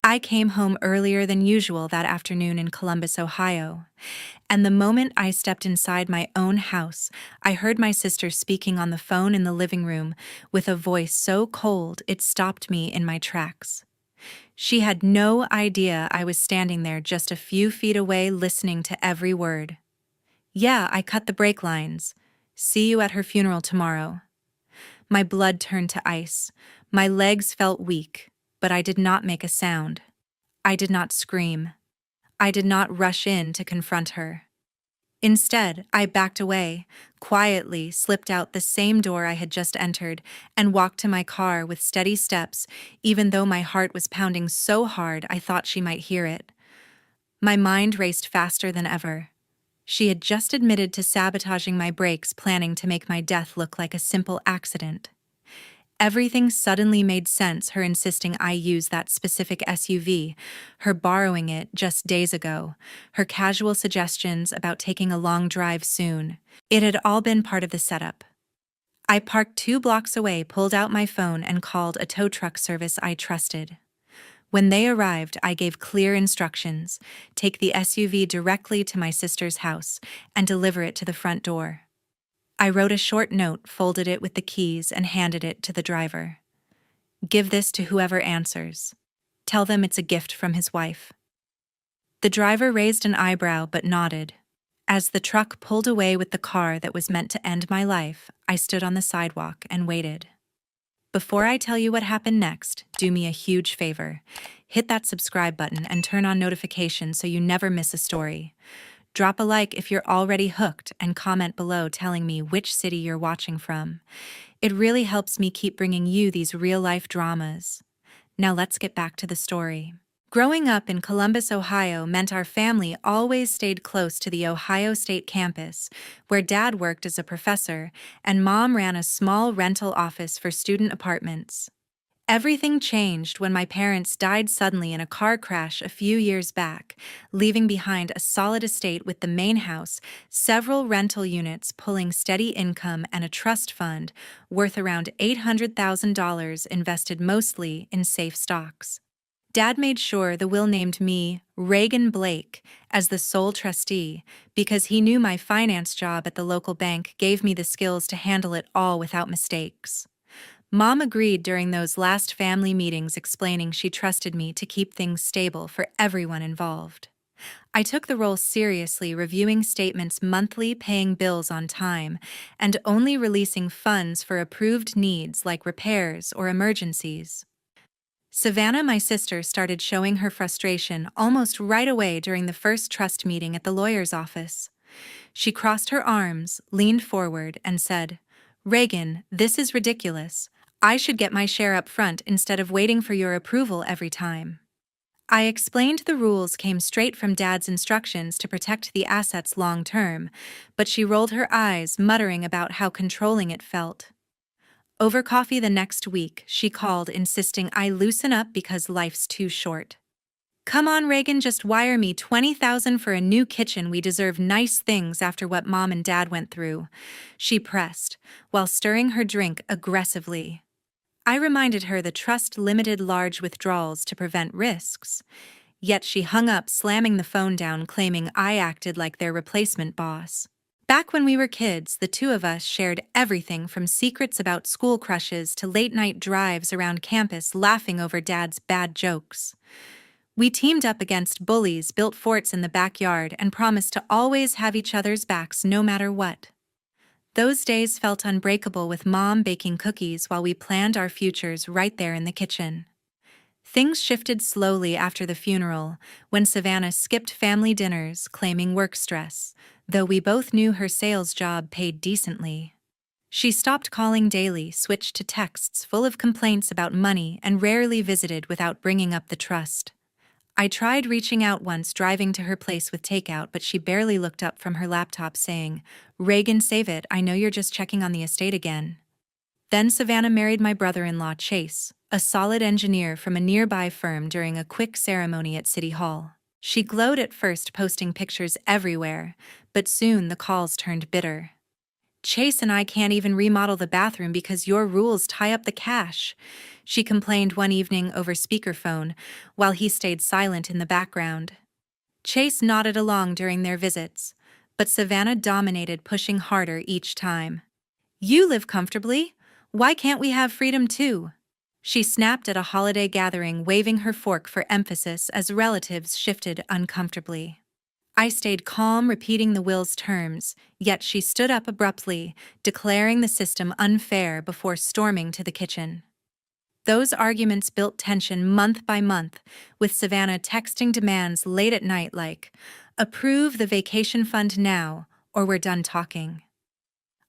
I came home earlier than usual that afternoon in Columbus, Ohio, and the moment I stepped inside my own house, I heard my sister speaking on the phone in the living room with a voice so cold it stopped me in my tracks. She had no idea I was standing there just a few feet away listening to every word. "Yeah, I cut the brake lines. See you at her funeral tomorrow." My blood turned to ice. My legs felt weak, but I did not make a sound. I did not scream. I did not rush in to confront her. Instead, I backed away, quietly slipped out the same door I had just entered, and walked to my car with steady steps, even though my heart was pounding so hard I thought she might hear it. My mind raced faster than ever. She had just admitted to sabotaging my brakes, planning to make my death look like a simple accident. Everything suddenly made sense, her insisting I use that specific SUV, her borrowing it just days ago, her casual suggestions about taking a long drive soon. It had all been part of the setup. I parked 2 blocks away, pulled out my phone, and called a tow truck service I trusted. When they arrived, I gave clear instructions: take the SUV directly to my sister's house and deliver it to the front door. I wrote a short note, folded it with the keys, and handed it to the driver. "Give this to whoever answers. Tell them it's a gift from his wife." The driver raised an eyebrow but nodded. As the truck pulled away with the car that was meant to end my life, I stood on the sidewalk and waited. Before I tell you what happened next, do me a huge favor. Hit that subscribe button and turn on notifications so you never miss a story. Drop a like if you're already hooked, and comment below telling me which city you're watching from. It really helps me keep bringing you these real-life dramas. Now let's get back to the story. Growing up in Columbus, Ohio meant our family always stayed close to the Ohio State campus, where Dad worked as a professor and Mom ran a small rental office for student apartments. Everything changed when my parents died suddenly in a car crash a few years back, leaving behind a solid estate with the main house, several rental units pulling steady income, and a trust fund worth around $800,000 invested mostly in safe stocks. Dad made sure the will named me, Reagan Blake, as the sole trustee because he knew my finance job at the local bank gave me the skills to handle it all without mistakes. Mom agreed during those last family meetings, explaining she trusted me to keep things stable for everyone involved. I took the role seriously, reviewing statements monthly, paying bills on time, and only releasing funds for approved needs like repairs or emergencies. Savannah, my sister, started showing her frustration almost right away during the first trust meeting at the lawyer's office. She crossed her arms, leaned forward, and said, "Reagan, this is ridiculous. I should get my share up front instead of waiting for your approval every time." I explained the rules came straight from Dad's instructions to protect the assets long term, but she rolled her eyes, muttering about how controlling it felt. Over coffee the next week, she called, insisting I loosen up because life's too short. "Come on, Reagan, just wire me $20,000 for a new kitchen. We deserve nice things after what Mom and Dad went through," she pressed, while stirring her drink aggressively. I reminded her the trust limited large withdrawals to prevent risks, yet she hung up, slamming the phone down, claiming I acted like their replacement boss. Back when we were kids, the two of us shared everything from secrets about school crushes to late-night drives around campus laughing over Dad's bad jokes. We teamed up against bullies, built forts in the backyard, and promised to always have each other's backs no matter what. Those days felt unbreakable, with Mom baking cookies while we planned our futures right there in the kitchen. Things shifted slowly after the funeral, when Savannah skipped family dinners, claiming work stress, though we both knew her sales job paid decently. She stopped calling daily, switched to texts full of complaints about money, and rarely visited without bringing up the trust. I tried reaching out once, driving to her place with takeout, but she barely looked up from her laptop, saying, "Reagan, save it, I know you're just checking on the estate again." Then Savannah married my brother-in-law, Chase, a solid engineer from a nearby firm, during a quick ceremony at City Hall. She glowed at first, posting pictures everywhere, but soon the calls turned bitter. Chase and I can't even remodel the bathroom because your rules tie up the cash, she complained one evening over speakerphone, while he stayed silent in the background. Chase nodded along during their visits, but Savannah dominated, pushing harder each time. You live comfortably. Why can't we have freedom too? She snapped at a holiday gathering, waving her fork for emphasis as relatives shifted uncomfortably. I stayed calm, repeating the will's terms, yet she stood up abruptly, declaring the system unfair before storming to the kitchen. Those arguments built tension month by month, with Savannah texting demands late at night like, "Approve the vacation fund now, or we're done talking."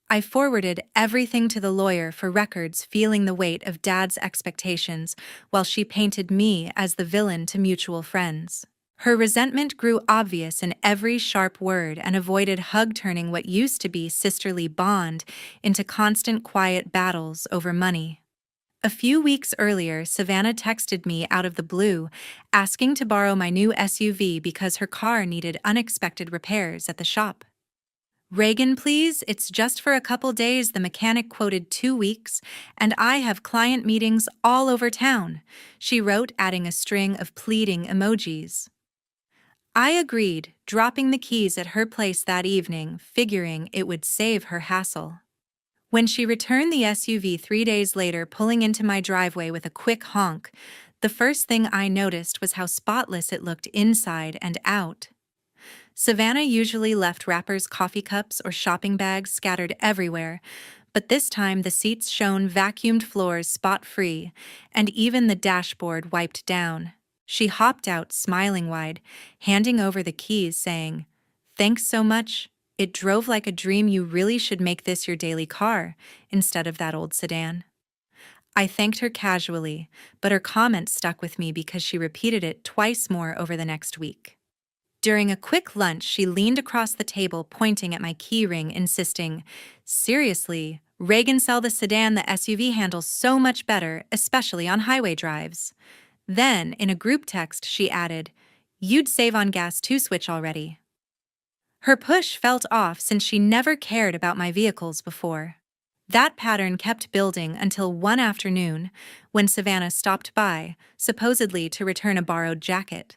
I forwarded everything to the lawyer for records, feeling the weight of Dad's expectations, while she painted me as the villain to mutual friends. Her resentment grew obvious in every sharp word and avoided hug, turning what used to be sisterly bond into constant quiet battles over money. A few weeks earlier, Savannah texted me out of the blue, asking to borrow my new SUV because her car needed unexpected repairs at the shop. "Reagan, please, it's just for a couple days," the mechanic quoted. 2 weeks, "and I have client meetings all over town," she wrote, adding a string of pleading emojis. I agreed, dropping the keys at her place that evening, figuring it would save her hassle. When she returned the SUV 3 days later, pulling into my driveway with a quick honk, the first thing I noticed was how spotless it looked inside and out. Savannah usually left wrappers, coffee cups, or shopping bags scattered everywhere, but this time the seats shone, vacuumed floors spot-free, and even the dashboard wiped down. She hopped out, smiling wide, handing over the keys, saying, "Thanks so much. It drove like a dream. You really should make this your daily car, instead of that old sedan." I thanked her casually, but her comment stuck with me because she repeated it twice more over the next week. During a quick lunch, she leaned across the table, pointing at my keyring, insisting, "Seriously, Reagan, sell the sedan. The SUV handles so much better, especially on highway drives." Then, in a group text, she added, "You'd save on gas too, switch already." Her push felt off since she never cared about my vehicles before. That pattern kept building until one afternoon, when Savannah stopped by, supposedly to return a borrowed jacket.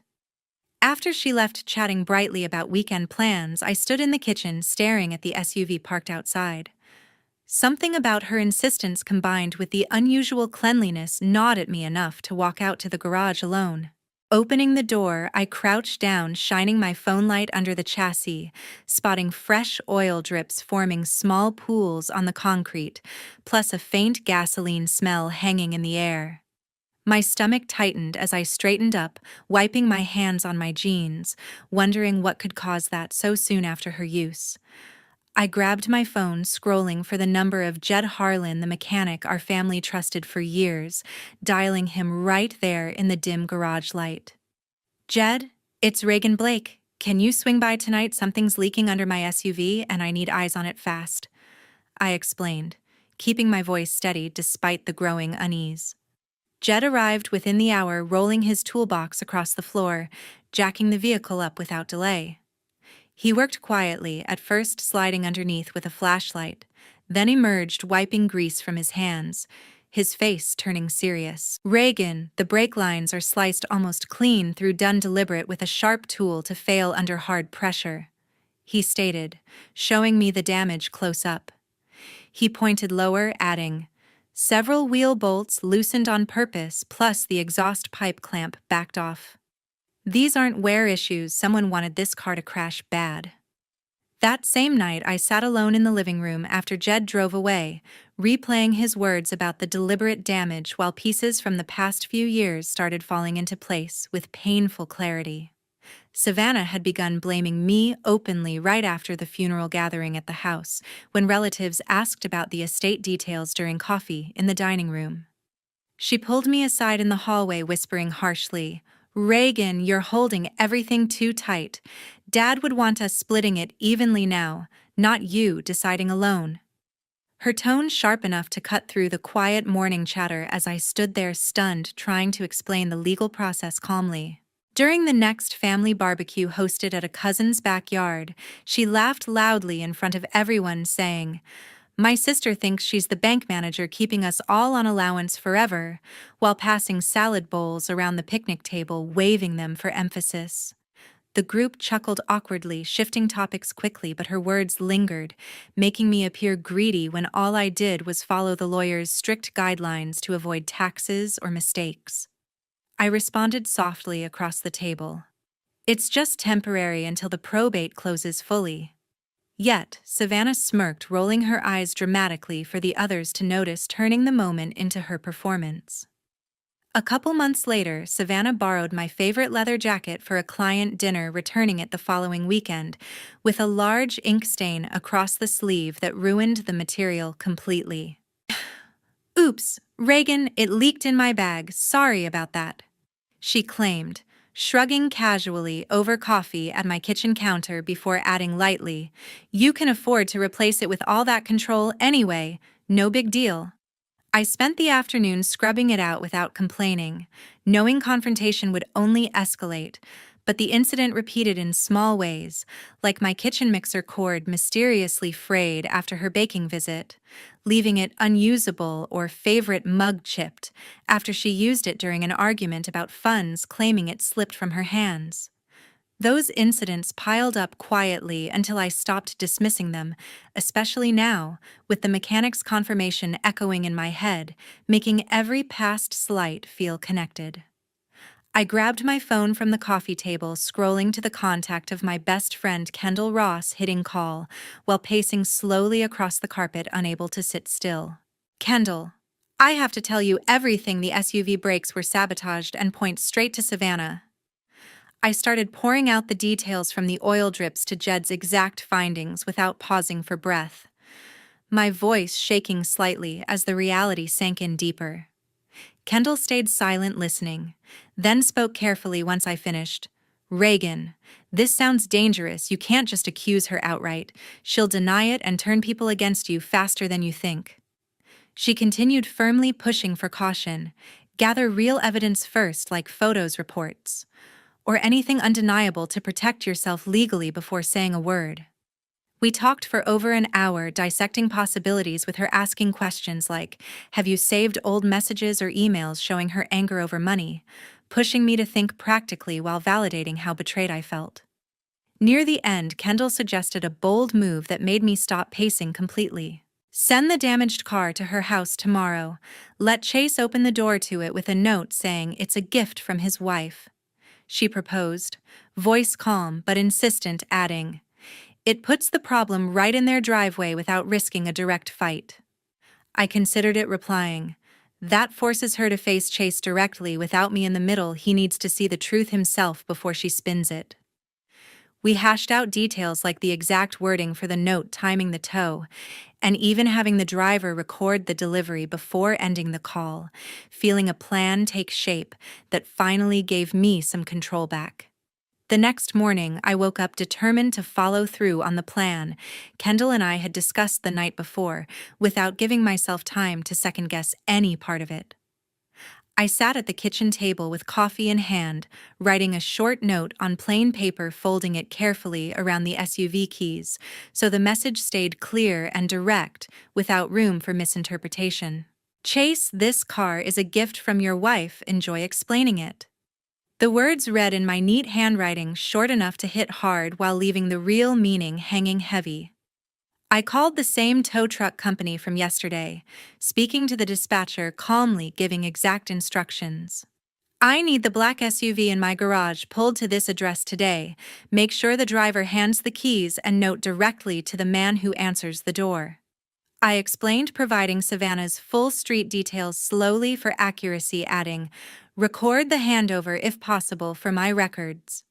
After she left chatting brightly about weekend plans, I stood in the kitchen staring at the SUV parked outside. Something about her insistence combined with the unusual cleanliness gnawed at me enough to walk out to the garage alone. Opening the door, I crouched down, shining my phone light under the chassis, spotting fresh oil drips forming small pools on the concrete, plus a faint gasoline smell hanging in the air. My stomach tightened as I straightened up, wiping my hands on my jeans, wondering what could cause that so soon after her use. I grabbed my phone, scrolling for the number of Jed Harlan, the mechanic our family trusted for years, dialing him right there in the dim garage light. "Jed, it's Reagan Blake. Can you swing by tonight? Something's leaking under my SUV and I need eyes on it fast," I explained, keeping my voice steady despite the growing unease. Jed arrived within the hour, rolling his toolbox across the floor, jacking the vehicle up without delay. He worked quietly, at first sliding underneath with a flashlight, then emerged, wiping grease from his hands, his face turning serious. "Reagan, the brake lines are sliced almost clean through, done deliberate with a sharp tool to fail under hard pressure," he stated, showing me the damage close up. He pointed lower, adding, "Several wheel bolts loosened on purpose, plus the exhaust pipe clamp backed off. These aren't wear issues. Someone wanted this car to crash bad." That same night, I sat alone in the living room after Jed drove away, replaying his words about the deliberate damage while pieces from the past few years started falling into place with painful clarity. Savannah had begun blaming me openly right after the funeral gathering at the house, when relatives asked about the estate details during coffee in the dining room. She pulled me aside in the hallway, whispering harshly, "Reagan, you're holding everything too tight. Dad would want us splitting it evenly now, not you deciding alone." Her tone sharp enough to cut through the quiet morning chatter as I stood there stunned, trying to explain the legal process calmly. During the next family barbecue hosted at a cousin's backyard, she laughed loudly in front of everyone, saying, "My sister thinks she's the bank manager keeping us all on allowance forever," while passing salad bowls around the picnic table, waving them for emphasis. The group chuckled awkwardly, shifting topics quickly, but her words lingered, making me appear greedy when all I did was follow the lawyer's strict guidelines to avoid taxes or mistakes. I responded softly across the table. "It's just temporary until the probate closes fully." Yet, Savannah smirked, rolling her eyes dramatically for the others to notice, turning the moment into her performance. A couple months later, Savannah borrowed my favorite leather jacket for a client dinner, returning it the following weekend, with a large ink stain across the sleeve that ruined the material completely. "Oops, Reagan, it leaked in my bag, sorry about that," she claimed, shrugging casually over coffee at my kitchen counter before adding lightly, "You can afford to replace it with all that control anyway, no big deal." I spent the afternoon scrubbing it out without complaining, knowing confrontation would only escalate, but the incident repeated in small ways, like my kitchen mixer cord mysteriously frayed after her baking visit, leaving it unusable, or favorite mug chipped after she used it during an argument about funds, claiming it slipped from her hands. Those incidents piled up quietly until I stopped dismissing them, especially now, with the mechanic's confirmation echoing in my head, making every past slight feel connected. I grabbed my phone from the coffee table, scrolling to the contact of my best friend Kendall Ross, hitting call, while pacing slowly across the carpet, unable to sit still. "Kendall, I have to tell you everything." The SUV brakes were sabotaged and point straight to Savannah. I started pouring out the details from the oil drips to Jed's exact findings without pausing for breath, my voice shaking slightly as the reality sank in deeper. Kendall stayed silent, listening, then spoke carefully once I finished. "Reagan, this sounds dangerous. You can't just accuse her outright. She'll deny it and turn people against you faster than you think." She continued, firmly pushing for caution. "Gather real evidence first, like photos, reports, or anything undeniable to protect yourself legally before saying a word." We talked for over an hour, dissecting possibilities, with her asking questions like, "Have you saved old messages or emails showing her anger over money?" pushing me to think practically while validating how betrayed I felt. Near the end, Kendall suggested a bold move that made me stop pacing completely. "Send the damaged car to her house tomorrow. Let Chase open the door to it with a note saying it's a gift from his wife," she proposed, voice calm but insistent, adding, "It puts the problem right in their driveway without risking a direct fight." I considered it, replying, "That forces her to face Chase directly without me in the middle. He needs to see the truth himself before she spins it." We hashed out details like the exact wording for the note, timing the tow, and even having the driver record the delivery before ending the call, feeling a plan take shape that finally gave me some control back. The next morning, I woke up determined to follow through on the plan Kendall and I had discussed the night before, without giving myself time to second-guess any part of it. I sat at the kitchen table with coffee in hand, writing a short note on plain paper, folding it carefully around the SUV keys, so the message stayed clear and direct, without room for misinterpretation. "Chase, this car is a gift from your wife. Enjoy explaining it." The words read in my neat handwriting, short enough to hit hard while leaving the real meaning hanging heavy. I called the same tow truck company from yesterday, speaking to the dispatcher calmly, giving exact instructions. "I need the black SUV in my garage pulled to this address today. Make sure the driver hands the keys and note directly to the man who answers the door." I explained, providing Savannah's full street details slowly for accuracy, adding, "Record the handover if possible for my records."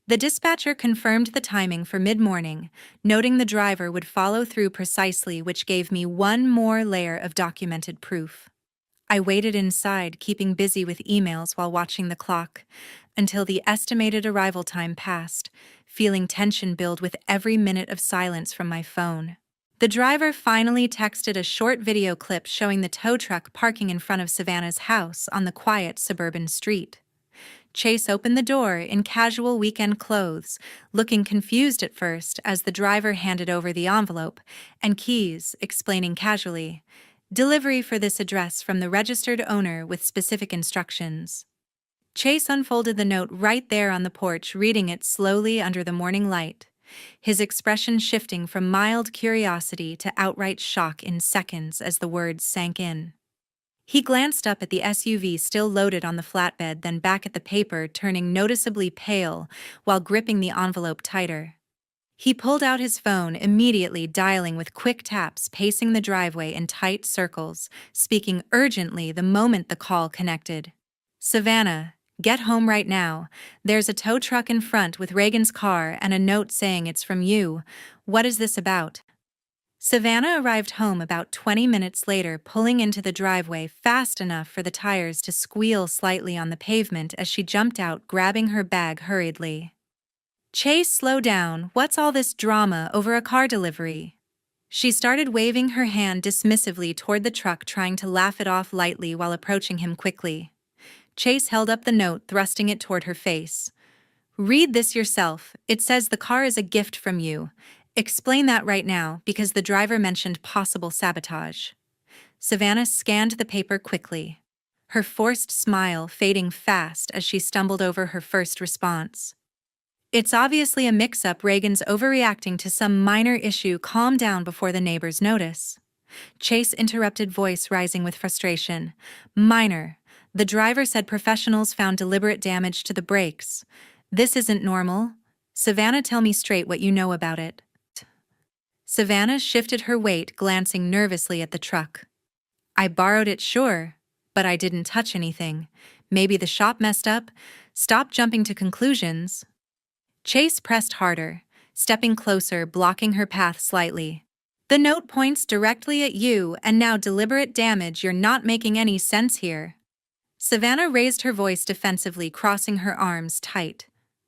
The dispatcher confirmed the timing for mid-morning, noting the driver would follow through precisely, which gave me one more layer of documented proof. I waited inside, keeping busy with emails while watching the clock, until the estimated arrival time passed, feeling tension build with every minute of silence from my phone. The driver finally texted a short video clip showing the tow truck parking in front of Savannah's house on the quiet suburban street. Chase opened the door in casual weekend clothes, looking confused at first as the driver handed over the envelope and keys, explaining casually, "Delivery for this address from the registered owner with specific instructions." Chase unfolded the note right there on the porch, reading it slowly under the morning light, his expression shifting from mild curiosity to outright shock in seconds as the words sank in. He glanced up at the SUV still loaded on the flatbed, then back at the paper, turning noticeably pale while gripping the envelope tighter. He pulled out his phone, immediately dialing with quick taps, pacing the driveway in tight circles, speaking urgently the moment the call connected. "Savannah, get home right now. There's a tow truck in front with Reagan's car and a note saying it's from you. What is this about?" Savannah arrived home about 20 minutes later, pulling into the driveway fast enough for the tires to squeal slightly on the pavement as she jumped out, grabbing her bag hurriedly. "Chase, slow down. What's all this drama over a car delivery?" She started waving her hand dismissively toward the truck, trying to laugh it off lightly while approaching him quickly. Chase held up the note, thrusting it toward her face. "Read this yourself. It says the car is a gift from you. Explain that right now, because the driver mentioned possible sabotage." Savannah scanned the paper quickly, her forced smile fading fast as she stumbled over her first response. "It's obviously a mix-up. Reagan's overreacting to some minor issue. Calm down before the neighbors notice." Chase interrupted, voice rising with frustration. "Minor. The driver said professionals found deliberate damage to the brakes. This isn't normal. Savannah, tell me straight what you know about it." Savannah shifted her weight, glancing nervously at the truck. "I borrowed it, sure, but I didn't touch anything. Maybe the shop messed up. Stop jumping to conclusions." Chase pressed harder, stepping closer, blocking her path slightly. "The note points directly at you, and now deliberate damage. You're not making any sense here." Savannah raised her voice defensively, crossing her arms tight.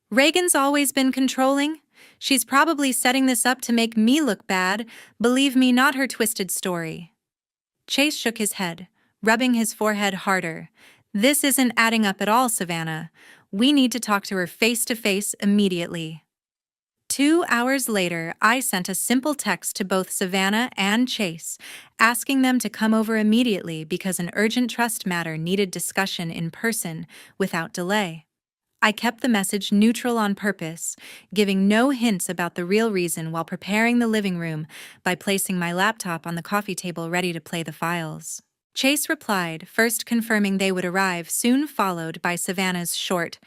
"Reagan's always been controlling. She's probably setting this up to make me look bad. Believe me, not her twisted story." Chase shook his head, rubbing his forehead harder. "This isn't adding up at all, Savannah. We need to talk to her face to face immediately." 2 hours later, I sent a simple text to both Savannah and Chase, asking them to come over immediately because an urgent trust matter needed discussion in person without delay. I kept the message neutral on purpose, giving no hints about the real reason, while preparing the living room by placing my laptop on the coffee table ready to play the files. Chase replied, first confirming they would arrive, soon followed by Savannah's short,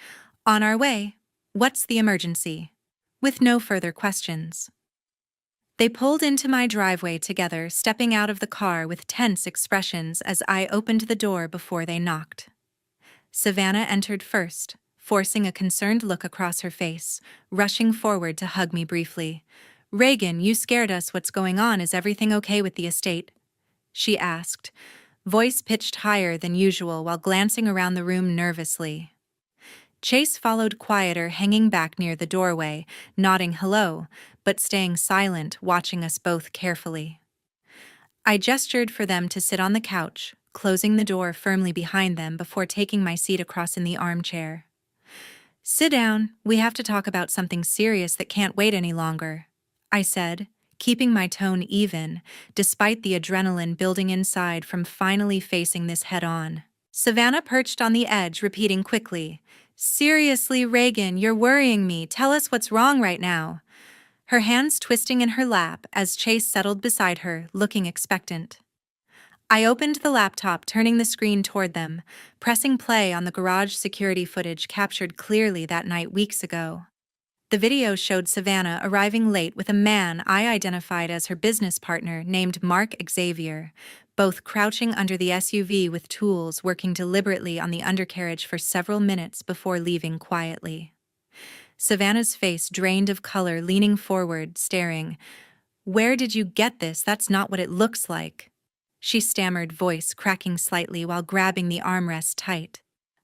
"On our way. What's the emergency?" with no further questions. They pulled into my driveway together, stepping out of the car with tense expressions as I opened the door before they knocked. Savannah entered first, forcing a concerned look across her face, rushing forward to hug me briefly. "Reagan, you scared us. What's going on? Is everything okay with the estate?" she asked, voice pitched higher than usual while glancing around the room nervously. Chase followed, quieter, hanging back near the doorway, nodding hello, but staying silent, watching us both carefully. I gestured for them to sit on the couch, closing the door firmly behind them before taking my seat across in the armchair. "Sit down. We have to talk about something serious that can't wait any longer," I said, keeping my tone even, despite the adrenaline building inside from finally facing this head-on. Savannah perched on the edge, repeating quickly, "Seriously, Reagan, you're worrying me. Tell us what's wrong right now." Her hands twisting in her lap as Chase settled beside her, looking expectant. I opened the laptop, turning the screen toward them, pressing play on the garage security footage captured clearly that night weeks ago. The video showed Savannah arriving late with a man I identified as her business partner named Mark Xavier, both crouching under the SUV with tools, working deliberately on the undercarriage for several minutes before leaving quietly. Savannah's face drained of color, leaning forward, staring. "Where did you get this? That's not what it looks like," she stammered, voice cracking slightly while grabbing the armrest tight.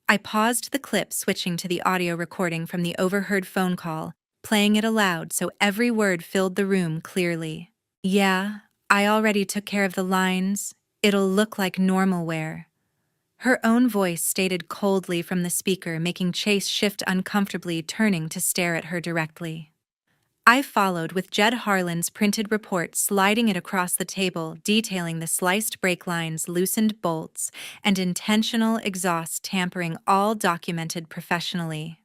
I paused the clip, switching to the audio recording from the overheard phone call, playing it aloud so every word filled the room clearly. "Yeah, I already took care of the lines. It'll look like normal wear." Her own voice stated coldly from the speaker, making Chase shift uncomfortably, turning to stare at her directly. I followed with Jed Harlan's printed report, sliding it across the table, detailing the sliced brake lines, loosened bolts, and intentional exhaust tampering, all documented professionally.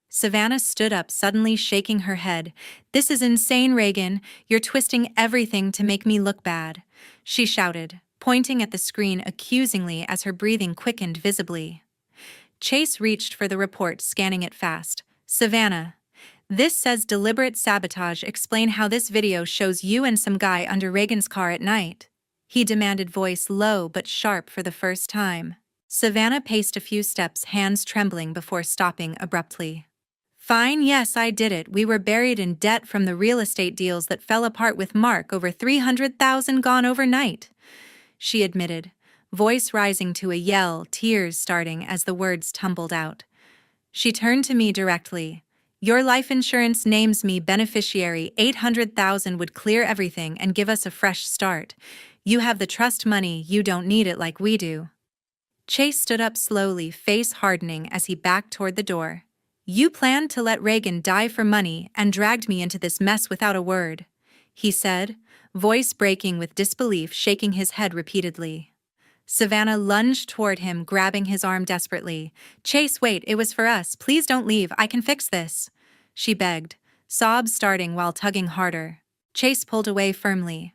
Savannah stood up, suddenly shaking her head. "This is insane, Reagan. You're twisting everything to make me look bad," she shouted, pointing at the screen accusingly as her breathing quickened visibly. Chase reached for the report, scanning it fast. "Savannah, this says deliberate sabotage. Explain how this video shows you and some guy under Reagan's car at night," he demanded, voice low but sharp for the first time. Savannah paced a few steps, hands trembling, before stopping abruptly. "Fine, yes, I did it. We were buried in debt from the real estate deals that fell apart with Mark, over 300,000 gone overnight," she admitted, voice rising to a yell, tears starting as the words tumbled out. She turned to me directly. "Your life insurance names me beneficiary. 800,000 would clear everything and give us a fresh start. You have the trust money, you don't need it like we do." Chase stood up slowly, face hardening as he backed toward the door. "You planned to let Reagan die for money and dragged me into this mess without a word," he said, voice breaking with disbelief, shaking his head repeatedly. Savannah lunged toward him, grabbing his arm desperately. "Chase, wait, it was for us. Please don't leave, I can fix this," she begged, sobs starting while tugging harder. Chase pulled away firmly.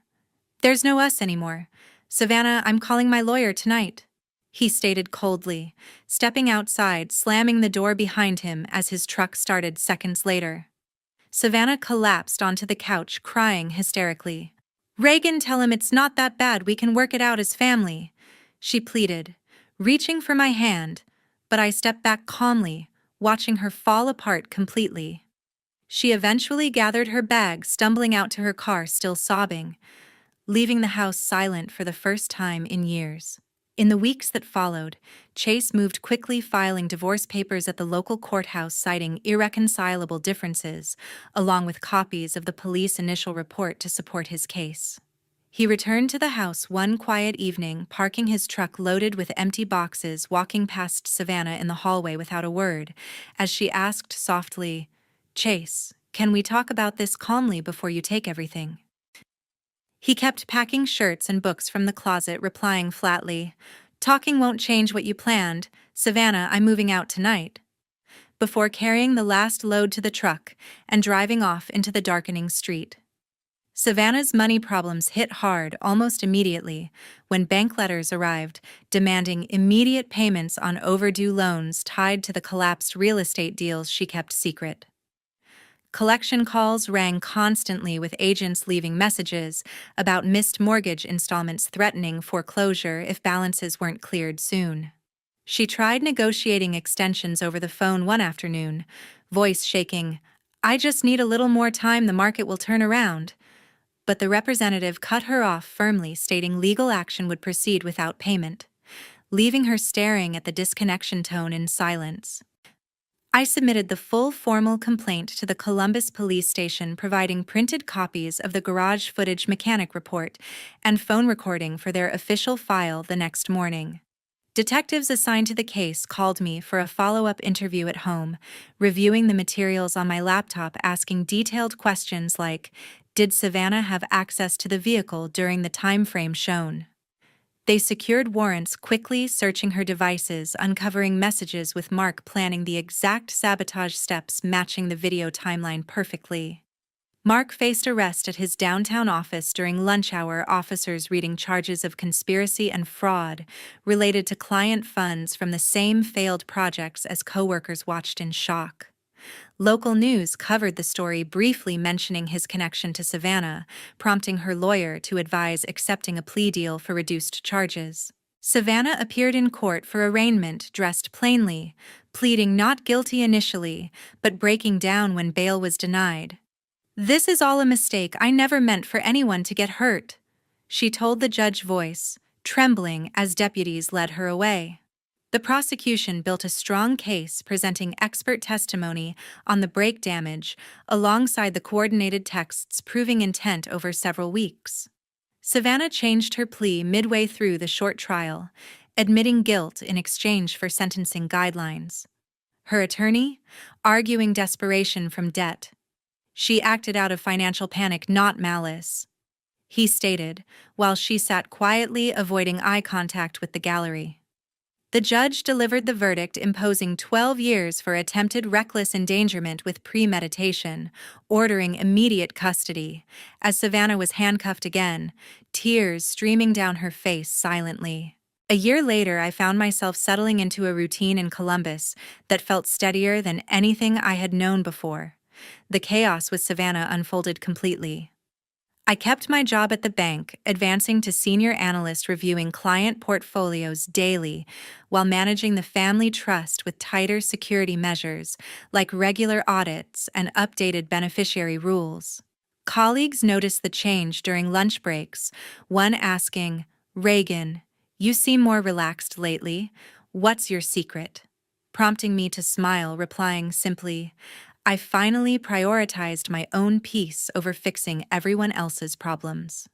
"There's no us anymore. Savannah, I'm calling my lawyer tonight," he stated coldly, stepping outside, slamming the door behind him as his truck started seconds later. Savannah collapsed onto the couch, crying hysterically. "Reagan, tell him it's not that bad, we can work it out as family," she pleaded, reaching for my hand, but I stepped back calmly, watching her fall apart completely. She eventually gathered her bag, stumbling out to her car, still sobbing, leaving the house silent for the first time in years. In the weeks that followed, Chase moved quickly, filing divorce papers at the local courthouse, citing irreconcilable differences, along with copies of the police initial report to support his case. He returned to the house one quiet evening, parking his truck loaded with empty boxes, walking past Savannah in the hallway without a word, as she asked softly, "Chase, can we talk about this calmly before you take everything?" He kept packing shirts and books from the closet, replying flatly, "Talking won't change what you planned. Savannah, I'm moving out tonight," before carrying the last load to the truck and driving off into the darkening street. Savannah's money problems hit hard almost immediately when bank letters arrived demanding immediate payments on overdue loans tied to the collapsed real estate deals she kept secret. Collection calls rang constantly, with agents leaving messages about missed mortgage installments, threatening foreclosure if balances weren't cleared soon. She tried negotiating extensions over the phone one afternoon, voice shaking, "I just need a little more time, the market will turn around." But the representative cut her off firmly, stating legal action would proceed without payment, leaving her staring at the disconnection tone in silence. I submitted the full formal complaint to the Columbus police station, providing printed copies of the garage footage, mechanic report, and phone recording for their official file the next morning. Detectives assigned to the case called me for a follow-up interview at home, reviewing the materials on my laptop, asking detailed questions like, did Savannah have access to the vehicle during the time frame shown? They secured warrants quickly, searching her devices, uncovering messages with Mark planning the exact sabotage steps, matching the video timeline perfectly. Mark faced arrest at his downtown office during lunch hour, officers reading charges of conspiracy and fraud related to client funds from the same failed projects as coworkers watched in shock. Local news covered the story, briefly mentioning his connection to Savannah, prompting her lawyer to advise accepting a plea deal for reduced charges. Savannah appeared in court for arraignment, dressed plainly, pleading not guilty initially, but breaking down when bail was denied. "This is all a mistake. I never meant for anyone to get hurt," she told the judge, voice trembling as deputies led her away. The prosecution built a strong case, presenting expert testimony on the brake damage alongside the coordinated texts, proving intent over several weeks. Savannah changed her plea midway through the short trial, admitting guilt in exchange for sentencing guidelines. Her attorney, arguing desperation from debt. She acted out of financial panic, not malice, he stated, while she sat quietly avoiding eye contact with the gallery. The judge delivered the verdict imposing 12 years for attempted reckless endangerment with premeditation, ordering immediate custody, as Savannah was handcuffed again, tears streaming down her face silently. A year later, I found myself settling into a routine in Columbus that felt steadier than anything I had known before. The chaos with Savannah unfolded completely. I kept my job at the bank, advancing to senior analyst reviewing client portfolios daily while managing the family trust with tighter security measures like regular audits and updated beneficiary rules. Colleagues noticed the change during lunch breaks, one asking, "Reagan, you seem more relaxed lately. What's your secret?" Prompting me to smile, replying simply, "I finally prioritized my own peace over fixing everyone else's problems."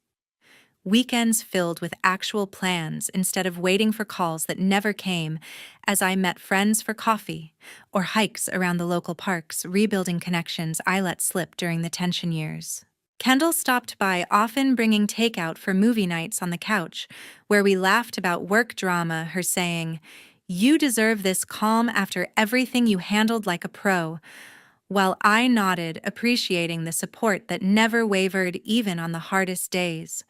Weekends filled with actual plans instead of waiting for calls that never came, as I met friends for coffee or hikes around the local parks, rebuilding connections I let slip during the tension years. Kendall stopped by, often bringing takeout for movie nights on the couch, where we laughed about work drama, her saying, "You deserve this calm after everything you handled like a pro," while I nodded, appreciating the support that never wavered even on the hardest days.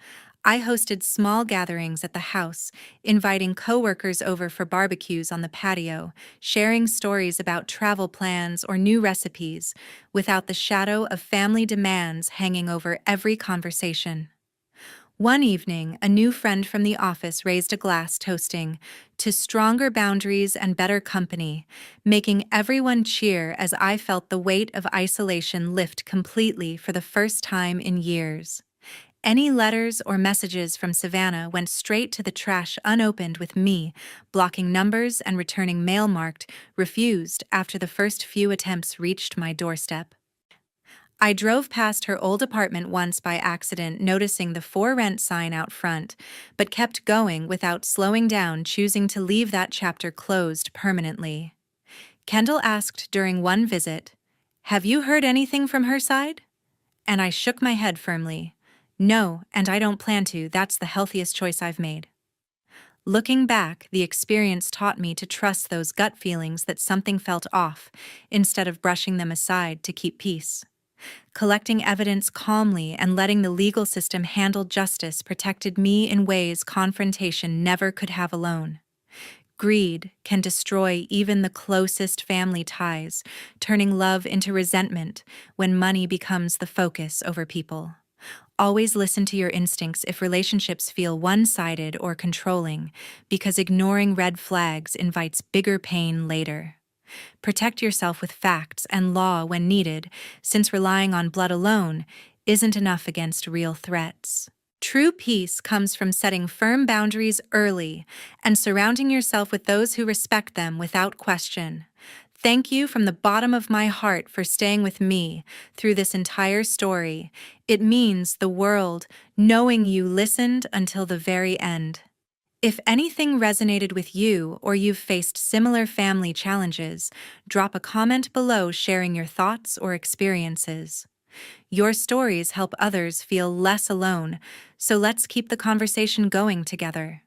I hosted small gatherings at the house, inviting coworkers over for barbecues on the patio, sharing stories about travel plans or new recipes, without the shadow of family demands hanging over every conversation. One evening, a new friend from the office raised a glass, toasting to stronger boundaries and better company, making everyone cheer as I felt the weight of isolation lift completely for the first time in years. Any letters or messages from Savannah went straight to the trash unopened, with me blocking numbers and returning mail marked "refused" after the first few attempts reached my doorstep. I drove past her old apartment once by accident, noticing the "for rent" sign out front, but kept going without slowing down, choosing to leave that chapter closed permanently. Kendall asked during one visit, "Have you heard anything from her side?" And I shook my head firmly. "No, and I don't plan to. That's the healthiest choice I've made." Looking back, the experience taught me to trust those gut feelings that something felt off, instead of brushing them aside to keep peace. Collecting evidence calmly and letting the legal system handle justice protected me in ways confrontation never could have alone. Greed can destroy even the closest family ties, turning love into resentment when money becomes the focus over people. Always listen to your instincts if relationships feel one-sided or controlling, because ignoring red flags invites bigger pain later. Protect yourself with facts and law when needed, since relying on blood alone isn't enough against real threats. True peace comes from setting firm boundaries early and surrounding yourself with those who respect them without question. Thank you from the bottom of my heart for staying with me through this entire story. It means the world knowing you listened until the very end. If anything resonated with you or you've faced similar family challenges, drop a comment below sharing your thoughts or experiences. Your stories help others feel less alone, so let's keep the conversation going together.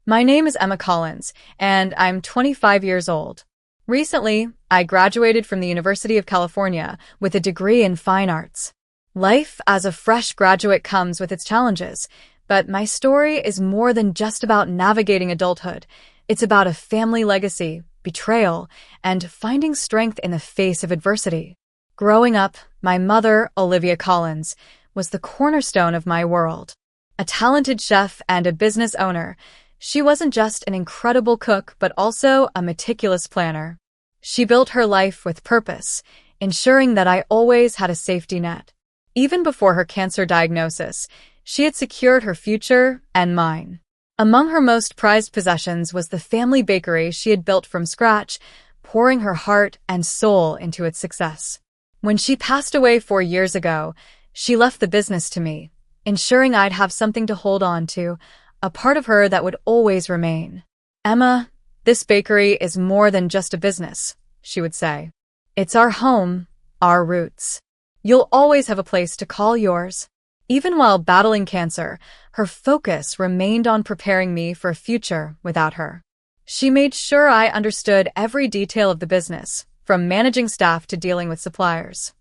My name is Emma Collins, and I'm 25 years old. Recently, I graduated from the University of California with a degree in fine arts. Life as a fresh graduate comes with its challenges, but my story is more than just about navigating adulthood. It's about a family legacy, betrayal, and finding strength in the face of adversity. Growing up, my mother, Olivia Collins, was the cornerstone of my world. A talented chef and a business owner, she wasn't just an incredible cook, but also a meticulous planner. She built her life with purpose, ensuring that I always had a safety net. Even before her cancer diagnosis, she had secured her future and mine. Among her most prized possessions was the family bakery she had built from scratch, pouring her heart and soul into its success. When she passed away 4 years ago, she left the business to me, ensuring I'd have something to hold on to, a part of her that would always remain. "Emma, this bakery is more than just a business," she would say. "It's our home, our roots. You'll always have a place to call yours." Even while battling cancer, her focus remained on preparing me for a future without her. She made sure I understood every detail of the business, from managing staff to dealing with suppliers.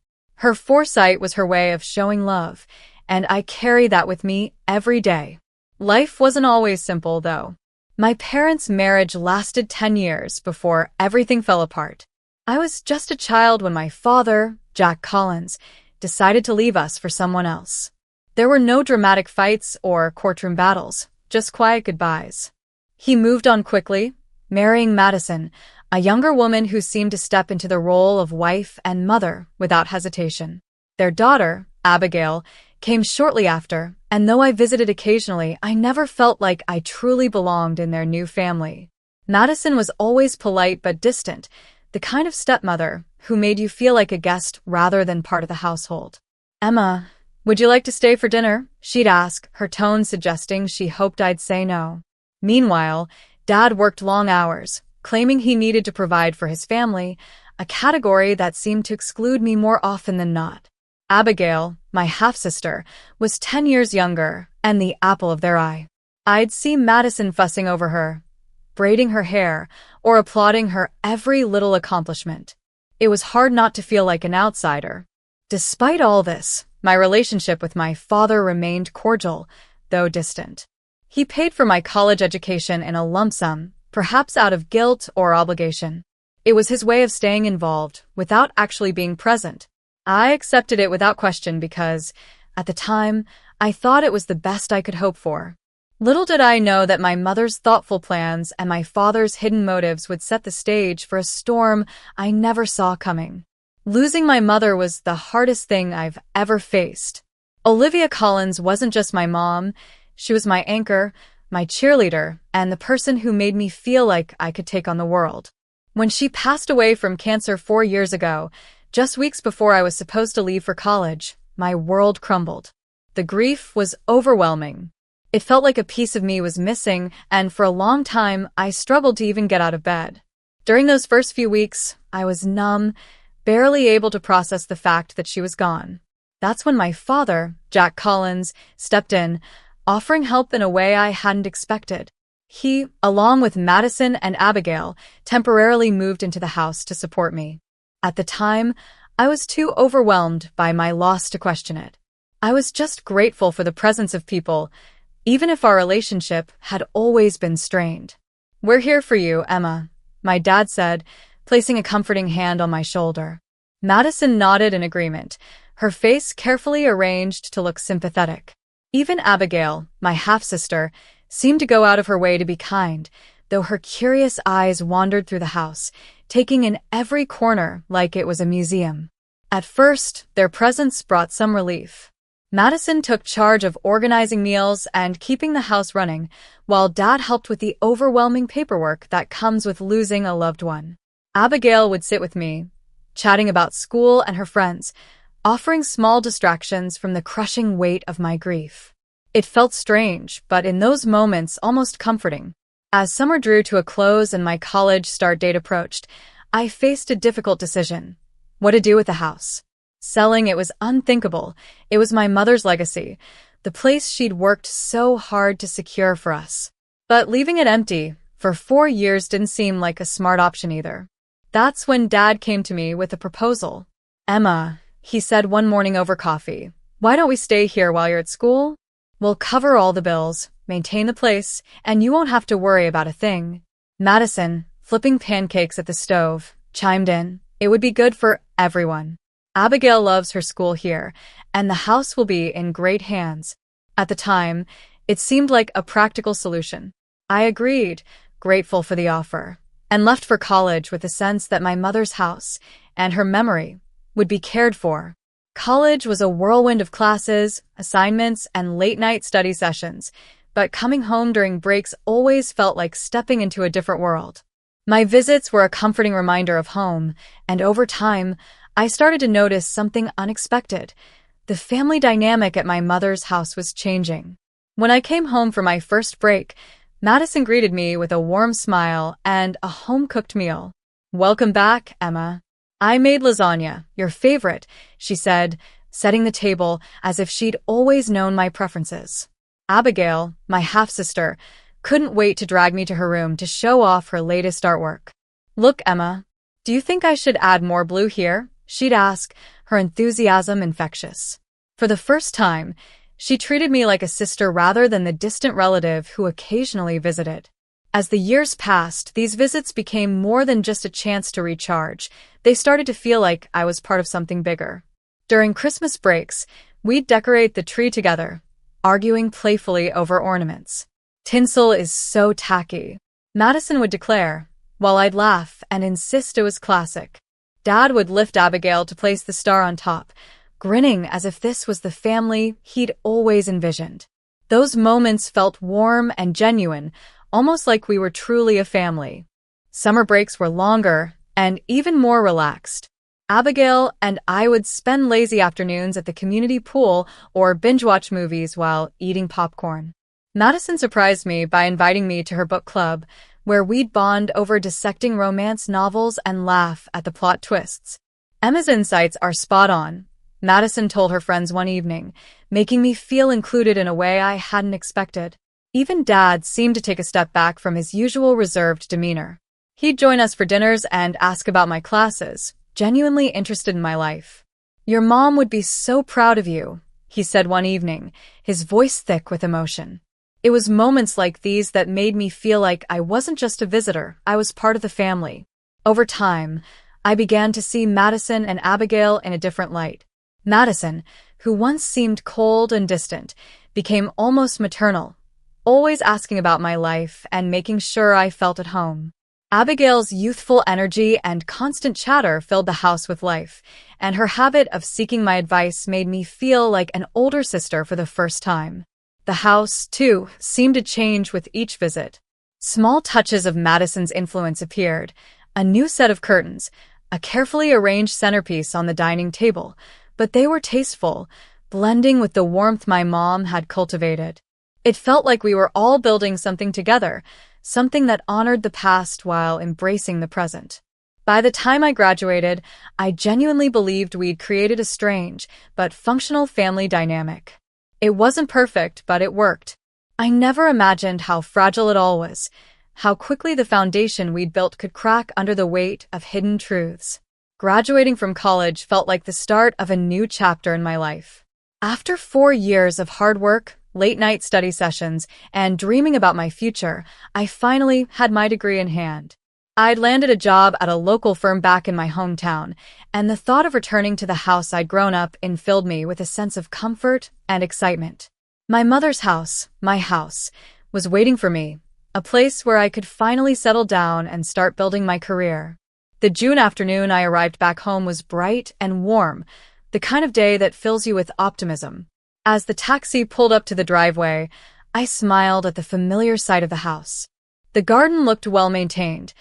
Her foresight was her way of showing love, and I carry that with me every day. Life wasn't always simple, though. My parents' marriage lasted 10 years before everything fell apart. I was just a child when my father, Jack Collins, decided to leave us for someone else. There were no dramatic fights or courtroom battles, just quiet goodbyes. He moved on quickly, marrying Madison, a younger woman who seemed to step into the role of wife and mother without hesitation. Their daughter, Abigail, came shortly after, and though I visited occasionally, I never felt like I truly belonged in their new family. Madison was always polite but distant, the kind of stepmother who made you feel like a guest rather than part of the household. "Emma, would you like to stay for dinner?" she'd ask, her tone suggesting she hoped I'd say no. Meanwhile, Dad worked long hours, claiming he needed to provide for his family, a category that seemed to exclude me more often than not. Abigail, my half-sister, was 10 years younger and the apple of their eye. I'd see Madison fussing over her, braiding her hair, or applauding her every little accomplishment. It was hard not to feel like an outsider. Despite all this, my relationship with my father remained cordial, though distant. He paid for my college education in a lump sum, perhaps out of guilt or obligation. It was his way of staying involved, without actually being present. I accepted it without question because, at the time, I thought it was the best I could hope for. Little did I know that my mother's thoughtful plans and my father's hidden motives would set the stage for a storm I never saw coming. Losing my mother was the hardest thing I've ever faced. Olivia Collins wasn't just my mom, she was my anchor, my cheerleader, and the person who made me feel like I could take on the world. When she passed away from cancer 4 years ago, just weeks before I was supposed to leave for college, my world crumbled. The grief was overwhelming. It felt like a piece of me was missing, and for a long time, I struggled to even get out of bed. During those first few weeks, I was numb, barely able to process the fact that she was gone. That's when my father, Jack Collins, stepped in, offering help in a way I hadn't expected. He, along with Madison and Abigail, temporarily moved into the house to support me. At the time, I was too overwhelmed by my loss to question it. I was just grateful for the presence of people, even if our relationship had always been strained. "We're here for you, Emma," my dad said, placing a comforting hand on my shoulder. Madison nodded in agreement, her face carefully arranged to look sympathetic. Even Abigail, my half-sister, seemed to go out of her way to be kind, though her curious eyes wandered through the house, taking in every corner like it was a museum. At first, their presence brought some relief. Madison took charge of organizing meals and keeping the house running, while Dad helped with the overwhelming paperwork that comes with losing a loved one. Abigail would sit with me, chatting about school and her friends, offering small distractions from the crushing weight of my grief. It felt strange, but in those moments almost comforting. As summer drew to a close and my college start date approached, I faced a difficult decision: what to do with the house. Selling it was unthinkable. It was my mother's legacy, the place she'd worked so hard to secure for us. But leaving it empty for 4 years didn't seem like a smart option either. That's when Dad came to me with a proposal. "Emma," he said one morning over coffee, "why don't we stay here while you're at school? We'll cover all the bills, maintain the place, and you won't have to worry about a thing." Madison, flipping pancakes at the stove, chimed in, "It would be good for everyone. Abigail loves her school here, and the house will be in great hands." At the time, it seemed like a practical solution. I agreed, grateful for the offer, and left for college with a sense that my mother's house and her memory would be cared for. College was a whirlwind of classes, assignments, and late-night study sessions, but coming home during breaks always felt like stepping into a different world. My visits were a comforting reminder of home, and over time, I started to notice something unexpected. The family dynamic at my mother's house was changing. When I came home for my first break, Madison greeted me with a warm smile and a home-cooked meal. "Welcome back, Emma. I made lasagna, your favorite," she said, setting the table as if she'd always known my preferences. Abigail, my half-sister, couldn't wait to drag me to her room to show off her latest artwork. "Look, Emma, do you think I should add more blue here?" she'd ask, her enthusiasm infectious. For the first time, she treated me like a sister rather than the distant relative who occasionally visited. As the years passed, these visits became more than just a chance to recharge. They started to feel like I was part of something bigger. During Christmas breaks, we'd decorate the tree together, arguing playfully over ornaments. "Tinsel is so tacky," Madison would declare, while I'd laugh and insist it was classic. Dad would lift Abigail to place the star on top, grinning as if this was the family he'd always envisioned. Those moments felt warm and genuine, almost like we were truly a family. Summer breaks were longer and even more relaxed. Abigail and I would spend lazy afternoons at the community pool or binge-watch movies while eating popcorn. Madison surprised me by inviting me to her book club, where we'd bond over dissecting romance novels and laugh at the plot twists. "Emma's insights are spot on," Madison told her friends one evening, making me feel included in a way I hadn't expected. Even Dad seemed to take a step back from his usual reserved demeanor. He'd join us for dinners and ask about my classes, genuinely interested in my life. "Your mom would be so proud of you," he said one evening, his voice thick with emotion. It was moments like these that made me feel like I wasn't just a visitor, I was part of the family. Over time, I began to see Madison and Abigail in a different light. Madison, who once seemed cold and distant, became almost maternal, always asking about my life and making sure I felt at home. Abigail's youthful energy and constant chatter filled the house with life, and her habit of seeking my advice made me feel like an older sister for the first time. The house, too, seemed to change with each visit. Small touches of Madison's influence appeared: a new set of curtains, a carefully arranged centerpiece on the dining table, but they were tasteful, blending with the warmth my mom had cultivated. It felt like we were all building something together, something that honored the past while embracing the present. By the time I graduated, I genuinely believed we'd created a strange but functional family dynamic. It wasn't perfect, but it worked. I never imagined how fragile it all was, how quickly the foundation we'd built could crack under the weight of hidden truths. Graduating from college felt like the start of a new chapter in my life. After 4 years of hard work, late-night study sessions, and dreaming about my future, I finally had my degree in hand. I'd landed a job at a local firm back in my hometown, and the thought of returning to the house I'd grown up in filled me with a sense of comfort and excitement. My mother's house, my house, was waiting for me, a place where I could finally settle down and start building my career. The June afternoon I arrived back home was bright and warm, the kind of day that fills you with optimism. As the taxi pulled up to the driveway, I smiled at the familiar sight of the house. The garden looked well-maintained,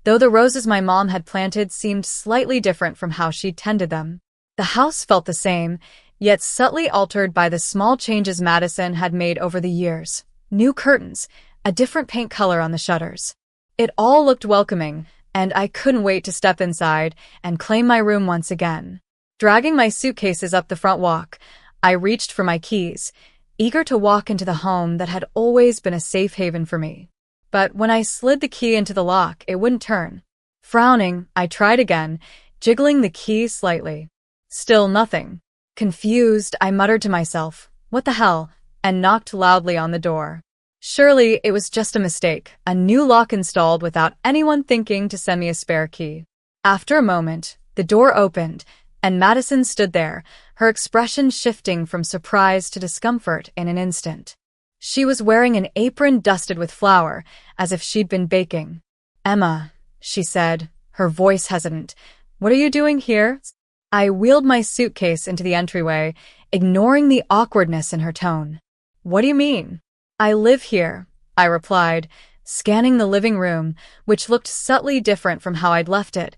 though the roses my mom had planted seemed slightly different from how she'd tended them. The house felt the same, yet subtly altered by the small changes Madison had made over the years. New curtains, a different paint color on the shutters. It all looked welcoming, and I couldn't wait to step inside and claim my room once again. Dragging my suitcases up the front walk, I reached for my keys, eager to walk into the home that had always been a safe haven for me. But when I slid the key into the lock, it wouldn't turn. Frowning, I tried again, jiggling the key slightly. Still nothing. Confused, I muttered to myself, "What the hell?" and knocked loudly on the door. Surely it was just a mistake, a new lock installed without anyone thinking to send me a spare key. After a moment, the door opened, and Madison stood there, her expression shifting from surprise to discomfort in an instant. She was wearing an apron dusted with flour, as if she'd been baking. "Emma," she said, her voice hesitant, "what are you doing here?" I wheeled my suitcase into the entryway, ignoring the awkwardness in her tone. "What do you mean?" "I live here," I replied, scanning the living room, which looked subtly different from how I'd left it.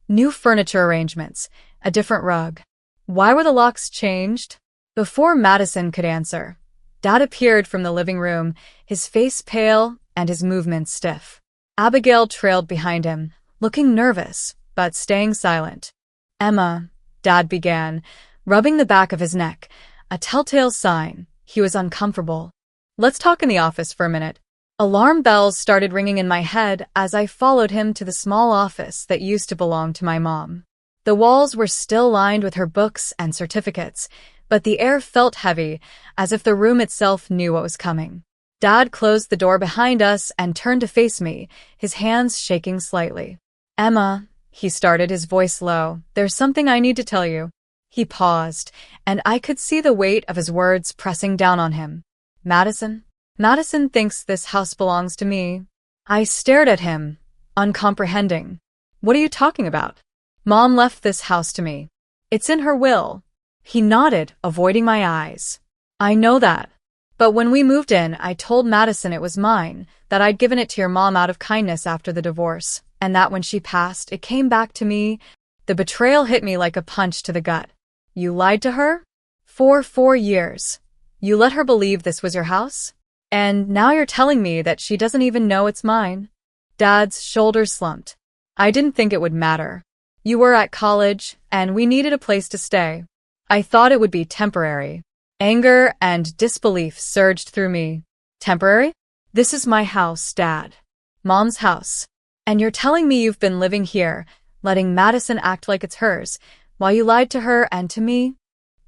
New furniture arrangements, a different rug. "Why were the locks changed?" Before Madison could answer, Dad appeared from the living room, his face pale and his movements stiff. Abigail trailed behind him, looking nervous, but staying silent. Emma, Dad began, rubbing the back of his neck, a telltale sign he was uncomfortable. Let's talk in the office for a minute. Alarm bells started ringing in my head as I followed him to the small office that used to belong to my mom. The walls were still lined with her books and certificates, but the air felt heavy, as if the room itself knew what was coming. Dad closed the door behind us and turned to face me, his hands shaking slightly. Emma, he started, his voice low, there's something I need to tell you. He paused, and I could see the weight of his words pressing down on him. Madison? Madison thinks this house belongs to me. I stared at him, uncomprehending. What are you talking about? Mom left this house to me. It's in her will. He nodded, avoiding my eyes. I know that. But when we moved in, I told Madison it was mine, that I'd given it to your mom out of kindness after the divorce, and that when she passed, it came back to me. The betrayal hit me like a punch to the gut. You lied to her? For 4 years. You let her believe this was your house? And now you're telling me that she doesn't even know it's mine? Dad's shoulders slumped. I didn't think it would matter. You were at college, and we needed a place to stay. I thought it would be temporary. Anger and disbelief surged through me. Temporary? This is my house, Dad. Mom's house. And you're telling me you've been living here, letting Madison act like it's hers, while you lied to her and to me?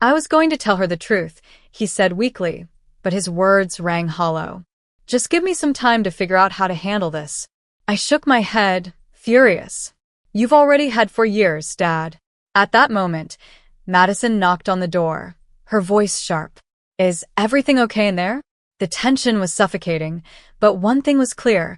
I was going to tell her the truth, he said weakly, but his words rang hollow. Just give me some time to figure out how to handle this. I shook my head, furious. You've already had 4 years, Dad. At that moment, Madison knocked on the door, her voice sharp. Is everything okay in there? The tension was suffocating, but one thing was clear.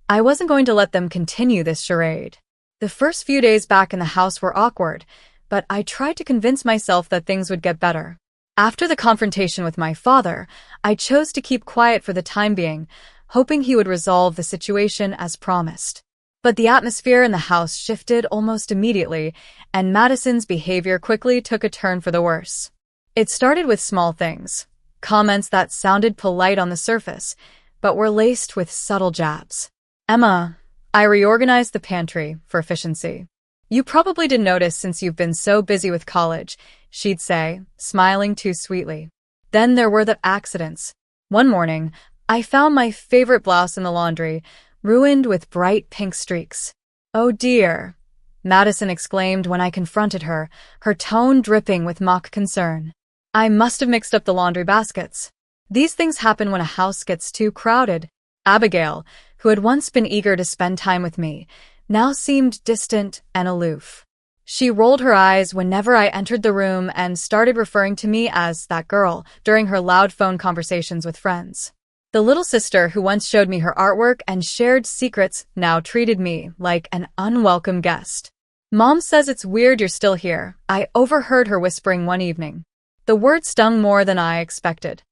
I wasn't going to let them continue this charade. The first few days back in the house were awkward, but I tried to convince myself that things would get better. After the confrontation with my father, I chose to keep quiet for the time being, hoping he would resolve the situation as promised. But the atmosphere in the house shifted almost immediately, and Madison's behavior quickly took a turn for the worse. It started with small things, comments that sounded polite on the surface, but were laced with subtle jabs. Emma, I reorganized the pantry for efficiency. You probably didn't notice since you've been so busy with college, she'd say, smiling too sweetly. Then there were the accidents. One morning, I found my favorite blouse in the laundry, ruined with bright pink streaks. Oh dear, Madison exclaimed when I confronted her, her tone dripping with mock concern. I must have mixed up the laundry baskets. These things happen when a house gets too crowded. Abigail, who had once been eager to spend time with me, now seemed distant and aloof. She rolled her eyes whenever I entered the room and started referring to me as that girl during her loud phone conversations with friends. The little sister who once showed me her artwork and shared secrets now treated me like an unwelcome guest. Mom says it's weird you're still here, I overheard her whispering one evening. The word stung more than I expected.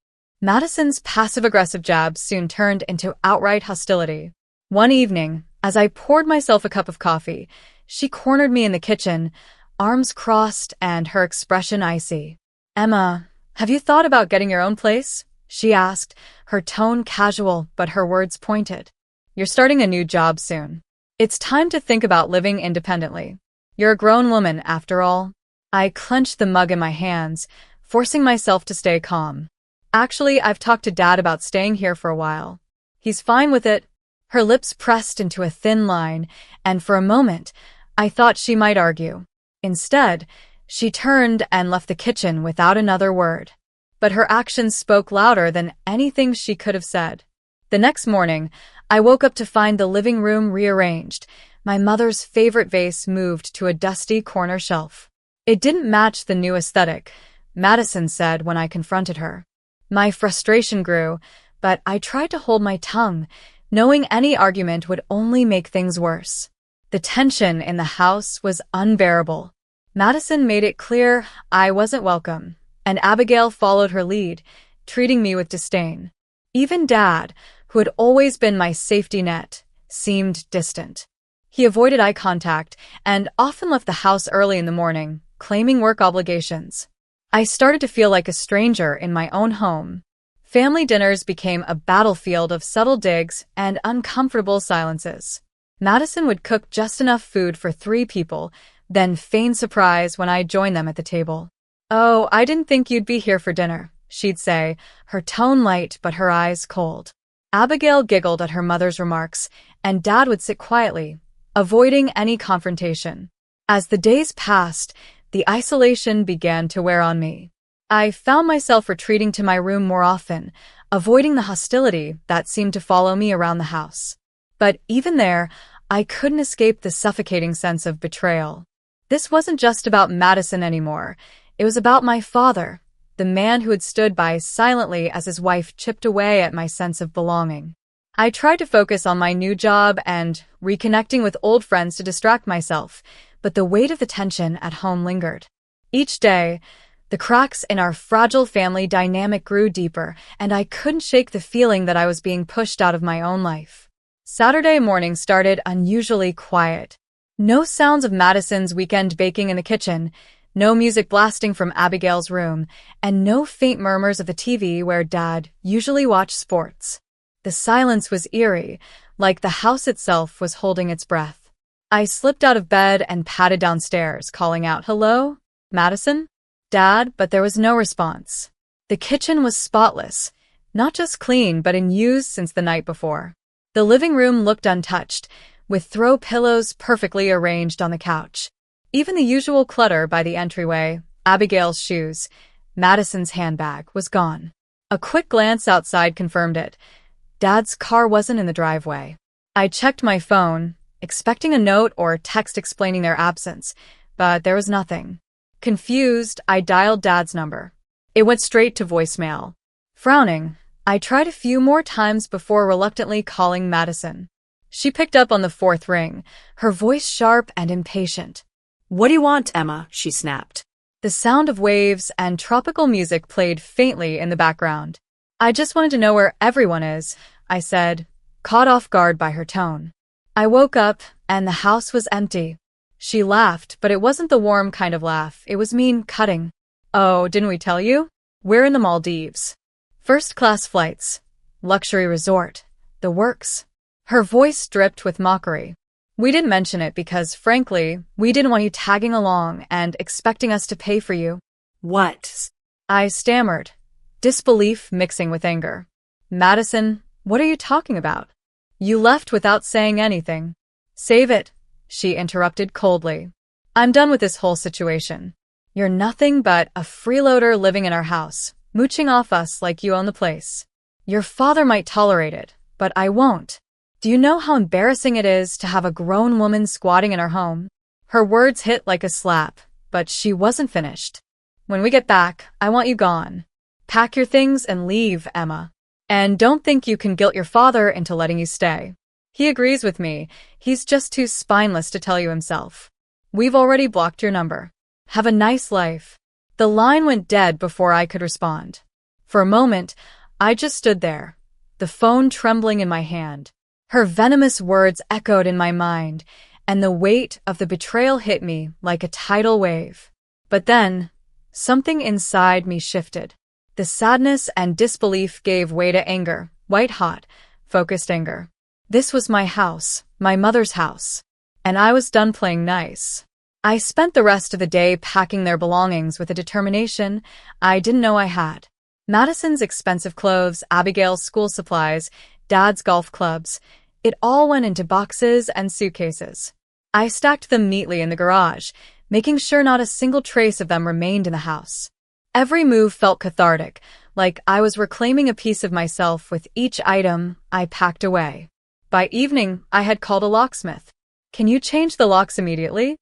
Madison's passive-aggressive jabs soon turned into outright hostility. One evening, as I poured myself a cup of coffee, she cornered me in the kitchen, arms crossed and her expression icy. Emma, have you thought about getting your own place? She asked, her tone casual but her words pointed. You're starting a new job soon. It's time to think about living independently. You're a grown woman, after all. I clenched the mug in my hands, forcing myself to stay calm. Actually, I've talked to Dad about staying here for a while. He's fine with it. Her lips pressed into a thin line, and for a moment, I thought she might argue. Instead, she turned and left the kitchen without another word. But her actions spoke louder than anything she could have said. The next morning, I woke up to find the living room rearranged. My mother's favorite vase moved to a dusty corner shelf. It didn't match the new aesthetic, Madison said when I confronted her. My frustration grew, but I tried to hold my tongue, knowing any argument would only make things worse. The tension in the house was unbearable. Madison made it clear I wasn't welcome, and Abigail followed her lead, treating me with disdain. Even Dad, who had always been my safety net, seemed distant. He avoided eye contact and often left the house early in the morning, claiming work obligations. I started to feel like a stranger in my own home. Family dinners became a battlefield of subtle digs and uncomfortable silences. Madison would cook just enough food for 3 people, then feign surprise when I joined them at the table. "Oh, I didn't think you'd be here for dinner," she'd say, her tone light but her eyes cold. Abigail giggled at her mother's remarks, and Dad would sit quietly, avoiding any confrontation. As the days passed, the isolation began to wear on me. I found myself retreating to my room more often, avoiding the hostility that seemed to follow me around the house. But even there, I couldn't escape the suffocating sense of betrayal. This wasn't just about Madison anymore. It was about my father, the man who had stood by silently as his wife chipped away at my sense of belonging. I tried to focus on my new job and reconnecting with old friends to distract myself, but the weight of the tension at home lingered. Each day, the cracks in our fragile family dynamic grew deeper, and I couldn't shake the feeling that I was being pushed out of my own life. Saturday morning started unusually quiet. No sounds of Madison's weekend baking in the kitchen, no music blasting from Abigail's room, and no faint murmurs of the TV where Dad usually watched sports. The silence was eerie, like the house itself was holding its breath. I slipped out of bed and padded downstairs, calling out, "Hello, Madison? Dad?" But there was no response. The kitchen was spotless, not just clean, but in use since the night before. The living room looked untouched, with throw pillows perfectly arranged on the couch. Even the usual clutter by the entryway, Abigail's shoes, Madison's handbag, was gone. A quick glance outside confirmed it. Dad's car wasn't in the driveway. I checked my phone, expecting a note or text explaining their absence, but there was nothing. Confused, I dialed Dad's number. It went straight to voicemail. Frowning, I tried a few more times before reluctantly calling Madison. She picked up on the 4th ring, her voice sharp and impatient. "What do you want, Emma?" she snapped. The sound of waves and tropical music played faintly in the background. "I just wanted to know where everyone is," I said, caught off guard by her tone. I woke up, and the house was empty. She laughed, but it wasn't the warm kind of laugh. It was mean, cutting. "Oh, didn't we tell you? We're in the Maldives. First-class flights. Luxury resort. The works." Her voice dripped with mockery. "We didn't mention it because, frankly, we didn't want you tagging along and expecting us to pay for you." "What?" I stammered, disbelief mixing with anger. "Madison, what are you talking about? You left without saying anything." "Save it," she interrupted coldly. "I'm done with this whole situation. You're nothing but a freeloader living in our house, mooching off us like you own the place. Your father might tolerate it, but I won't. Do you know how embarrassing it is to have a grown woman squatting in our home?" Her words hit like a slap, but she wasn't finished. "When we get back, I want you gone. Pack your things and leave, Emma. And don't think you can guilt your father into letting you stay. He agrees with me. He's just too spineless to tell you himself. We've already blocked your number. Have a nice life." The line went dead before I could respond. For a moment, I just stood there, the phone trembling in my hand. Her venomous words echoed in my mind, and the weight of the betrayal hit me like a tidal wave. But then, something inside me shifted. The sadness and disbelief gave way to anger, white-hot, focused anger. This was my house, my mother's house, and I was done playing nice. I spent the rest of the day packing their belongings with a determination I didn't know I had. Madison's expensive clothes, Abigail's school supplies, Dad's golf clubs, it all went into boxes and suitcases. I stacked them neatly in the garage, making sure not a single trace of them remained in the house. Every move felt cathartic, like I was reclaiming a piece of myself with each item I packed away. By evening, I had called a locksmith. "Can you change the locks immediately?"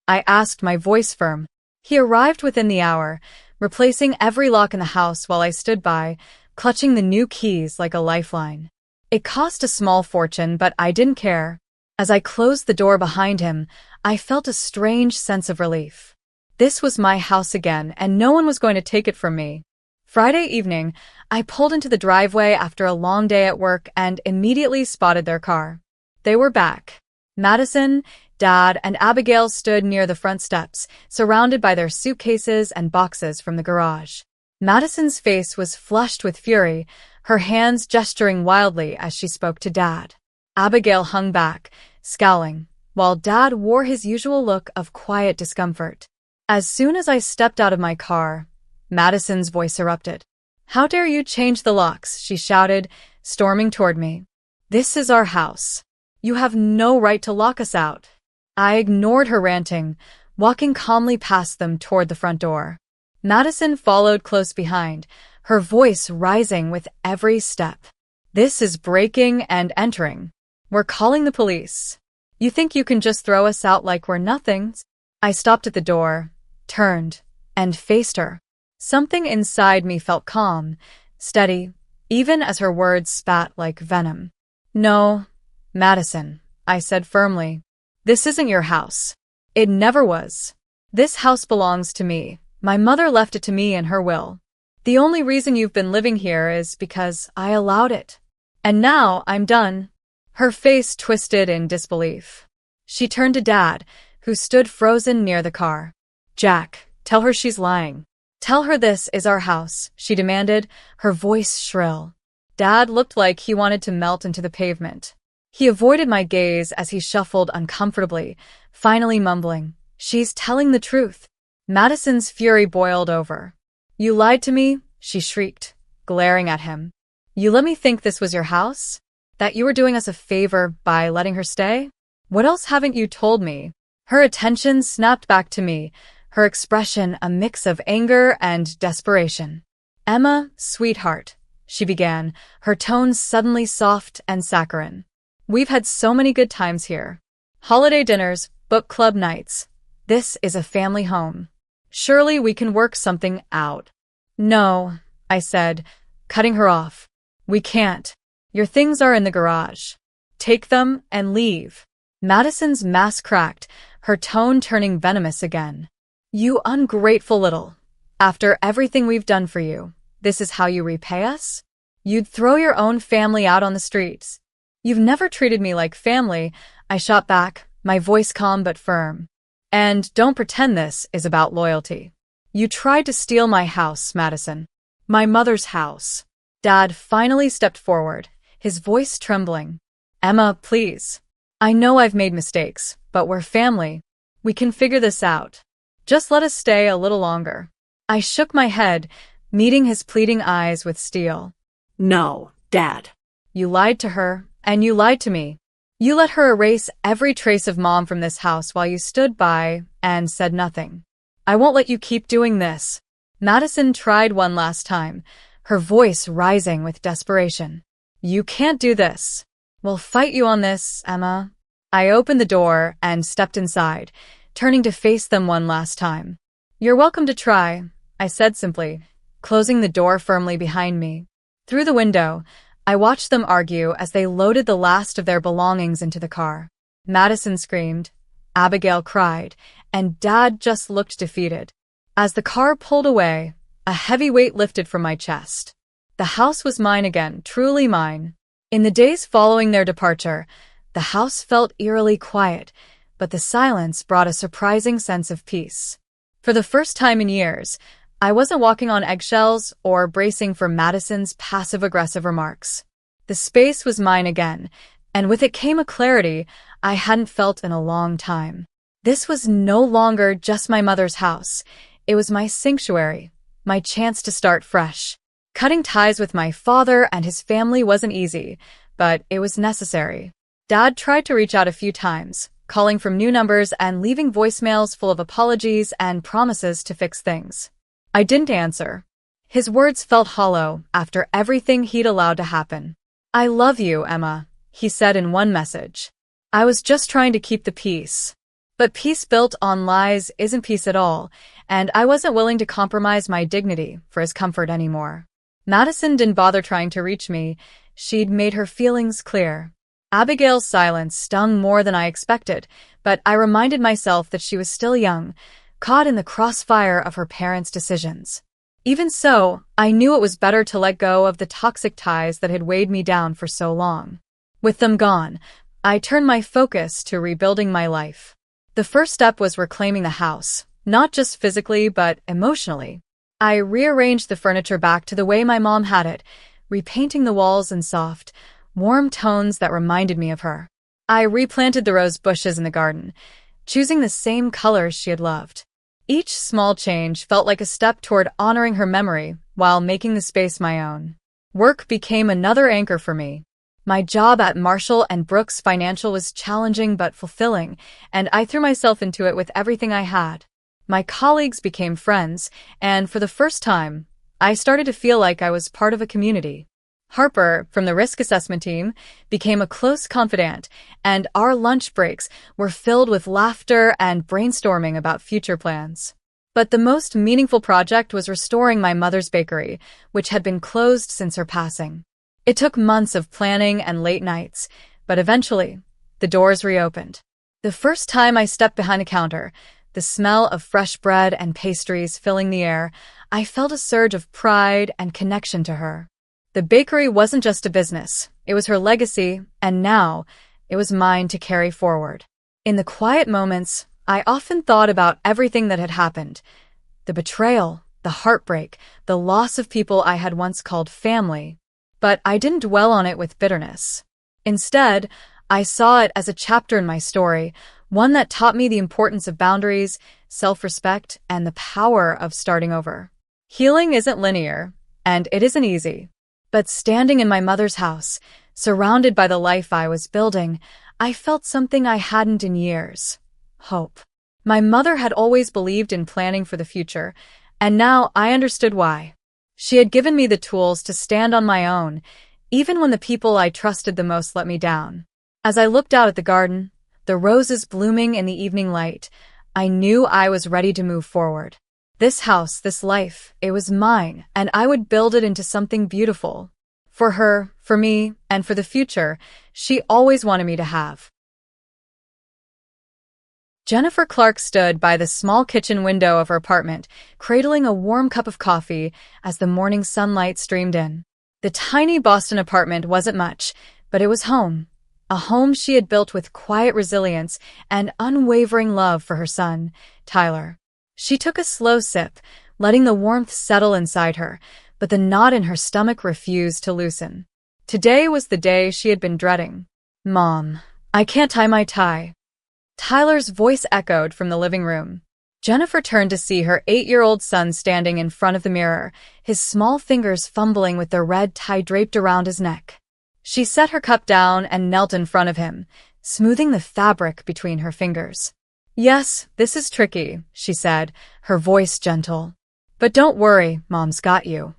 I asked, my voice firm. He arrived within the hour, replacing every lock in the house while I stood by, clutching the new keys like a lifeline. It cost a small fortune, but I didn't care. As I closed the door behind him, I felt a strange sense of relief. This was my house again, and no one was going to take it from me. Friday evening, I pulled into the driveway after a long day at work and immediately spotted their car. They were back. Madison, Dad, and Abigail stood near the front steps, surrounded by their suitcases and boxes from the garage. Madison's face was flushed with fury, her hands gesturing wildly as she spoke to Dad. Abigail hung back, scowling, while Dad wore his usual look of quiet discomfort. As soon as I stepped out of my car, Madison's voice erupted. "How dare you change the locks?" she shouted, storming toward me. "This is our house. You have no right to lock us out." I ignored her ranting, walking calmly past them toward the front door. Madison followed close behind, her voice rising with every step. "This is breaking and entering. We're calling the police. You think you can just throw us out like we're nothings?" I stopped at the door, turned, and faced her. Something inside me felt calm, steady, even as her words spat like venom. "No, Madison," I said firmly. "This isn't your house. It never was. This house belongs to me. My mother left it to me in her will. The only reason you've been living here is because I allowed it. And now I'm done." Her face twisted in disbelief. She turned to Dad, who stood frozen near the car. "Jack, tell her she's lying. Tell her this is our house," she demanded, her voice shrill. Dad looked like he wanted to melt into the pavement. He avoided my gaze as he shuffled uncomfortably, finally mumbling, "She's telling the truth." Madison's fury boiled over. "You lied to me?" she shrieked, glaring at him. "You let me think this was your house? That you were doing us a favor by letting her stay? What else haven't you told me?" Her attention snapped back to me, her expression a mix of anger and desperation. "Emma, sweetheart," she began, her tone suddenly soft and saccharine. "We've had so many good times here. Holiday dinners, book club nights. This is a family home. Surely we can work something out." "No," I said, cutting her off. "We can't. Your things are in the garage. Take them and leave." Madison's mask cracked, her tone turning venomous again. "You ungrateful little. After everything we've done for you, this is how you repay us? You'd throw your own family out on the streets." "You've never treated me like family," I shot back, my voice calm but firm. "And don't pretend this is about loyalty. You tried to steal my house, Madison. My mother's house." Dad finally stepped forward, his voice trembling. "Emma, please. I know I've made mistakes, but we're family. We can figure this out. Just let us stay a little longer." I shook my head, meeting his pleading eyes with steel. "No, Dad." "You lied to her, and you lied to me. You let her erase every trace of Mom from this house while you stood by and said nothing. I won't let you keep doing this." Madison tried one last time, her voice rising with desperation. "You can't do this. We'll fight you on this, Emma." I opened the door and stepped inside, turning to face them one last time. "You're welcome to try," I said simply, closing the door firmly behind me. Through the window, I watched them argue as they loaded the last of their belongings into the car. Madison screamed, Abigail cried, and Dad just looked defeated. As the car pulled away, a heavy weight lifted from my chest. The house was mine again, truly mine. In the days following their departure, the house felt eerily quiet, but the silence brought a surprising sense of peace. For the first time in years, I wasn't walking on eggshells or bracing for Madison's passive-aggressive remarks. The space was mine again, and with it came a clarity I hadn't felt in a long time. This was no longer just my mother's house. It was my sanctuary, my chance to start fresh. Cutting ties with my father and his family wasn't easy, but it was necessary. Dad tried to reach out a few times, calling from new numbers and leaving voicemails full of apologies and promises to fix things. I didn't answer. His words felt hollow after everything he'd allowed to happen. "I love you, Emma," he said in one message. I was just trying to keep the peace. But peace built on lies isn't peace at all, and I wasn't willing to compromise my dignity for his comfort anymore. Madison didn't bother trying to reach me. She'd made her feelings clear. Abigail's silence stung more than I expected, but I reminded myself that she was still young, caught in the crossfire of her parents' decisions. Even so, I knew it was better to let go of the toxic ties that had weighed me down for so long. With them gone, I turned my focus to rebuilding my life. The first step was reclaiming the house, not just physically but emotionally. I rearranged the furniture back to the way my mom had it, repainting the walls in soft, warm tones that reminded me of her. I replanted the rose bushes in the garden, choosing the same colors she had loved. Each small change felt like a step toward honoring her memory while making the space my own. Work became another anchor for me. My job at Marshall and Brooks Financial was challenging but fulfilling, and I threw myself into it with everything I had. My colleagues became friends, and for the first time, I started to feel like I was part of a community. Harper, from the risk assessment team, became a close confidant, and our lunch breaks were filled with laughter and brainstorming about future plans. But the most meaningful project was restoring my mother's bakery, which had been closed since her passing. It took months of planning and late nights, but eventually, the doors reopened. The first time I stepped behind the counter, the smell of fresh bread and pastries filling the air, I felt a surge of pride and connection to her. The bakery wasn't just a business, it was her legacy, and now it was mine to carry forward. In the quiet moments, I often thought about everything that had happened. The betrayal, the heartbreak, the loss of people I had once called family. But I didn't dwell on it with bitterness. Instead, I saw it as a chapter in my story, one that taught me the importance of boundaries, self-respect, and the power of starting over. Healing isn't linear, and it isn't easy. But standing in my mother's house, surrounded by the life I was building, I felt something I hadn't in years. Hope. My mother had always believed in planning for the future, and now I understood why. She had given me the tools to stand on my own, even when the people I trusted the most let me down. As I looked out at the garden, the roses blooming in the evening light, I knew I was ready to move forward. This house, this life, it was mine, and I would build it into something beautiful. For her, for me, and for the future she always wanted me to have. Jennifer Clark stood by the small kitchen window of her apartment, cradling a warm cup of coffee as the morning sunlight streamed in. The tiny Boston apartment wasn't much, but it was home. A home she had built with quiet resilience and unwavering love for her son, Tyler. She took a slow sip, letting the warmth settle inside her, but the knot in her stomach refused to loosen. Today was the day she had been dreading. "Mom, I can't tie my tie." Tyler's voice echoed from the living room. Jennifer turned to see her 8-year-old son standing in front of the mirror, his small fingers fumbling with the red tie draped around his neck. She set her cup down and knelt in front of him, smoothing the fabric between her fingers. "Yes, this is tricky," she said, her voice gentle. "But don't worry, Mom's got you."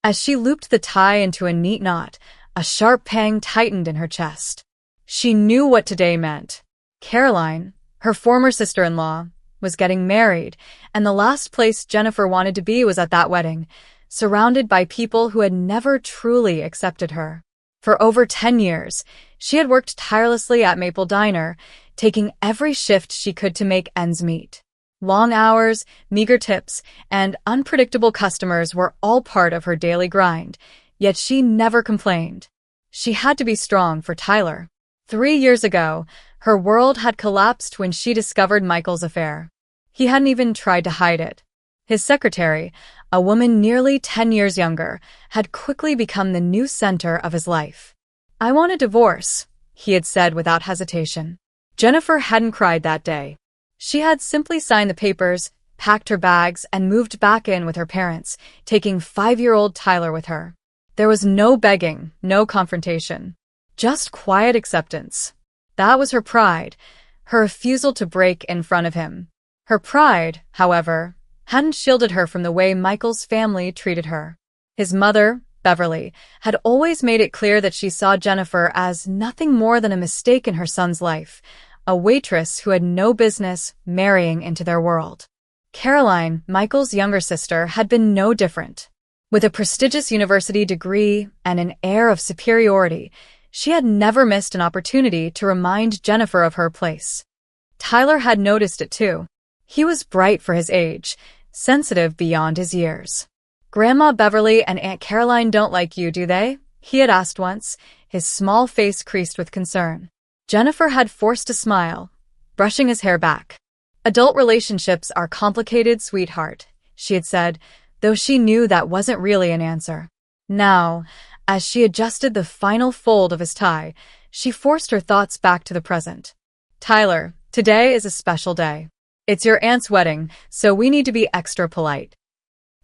As she looped the tie into a neat knot, a sharp pang tightened in her chest. She knew what today meant. Caroline, her former sister-in-law, was getting married, and the last place Jennifer wanted to be was at that wedding, surrounded by people who had never truly accepted her. For over 10 years, she had worked tirelessly at Maple Diner, taking every shift she could to make ends meet. Long hours, meager tips, and unpredictable customers were all part of her daily grind, yet she never complained. She had to be strong for Tyler. 3 years ago, her world had collapsed when she discovered Michael's affair. He hadn't even tried to hide it. His secretary, a woman nearly 10 years younger, had quickly become the new center of his life. "I want a divorce," he had said without hesitation. Jennifer hadn't cried that day. She had simply signed the papers, packed her bags, and moved back in with her parents, taking 5-year-old Tyler with her. There was no begging, no confrontation. Just quiet acceptance. That was her pride, her refusal to break in front of him. Her pride, however, hadn't shielded her from the way Michael's family treated her. His mother, Beverly, had always made it clear that she saw Jennifer as nothing more than a mistake in her son's life, a waitress who had no business marrying into their world. Caroline, Michael's younger sister, had been no different. With a prestigious university degree and an air of superiority, she had never missed an opportunity to remind Jennifer of her place. Tyler had noticed it too. He was bright for his age, sensitive beyond his years. "Grandma Beverly and Aunt Caroline don't like you, do they?" he had asked once, his small face creased with concern. Jennifer had forced a smile, brushing his hair back. "Adult relationships are complicated, sweetheart," she had said, though she knew that wasn't really an answer. Now, as she adjusted the final fold of his tie, she forced her thoughts back to the present. Tyler, today is a special day. It's your aunt's wedding, so we need to be extra polite.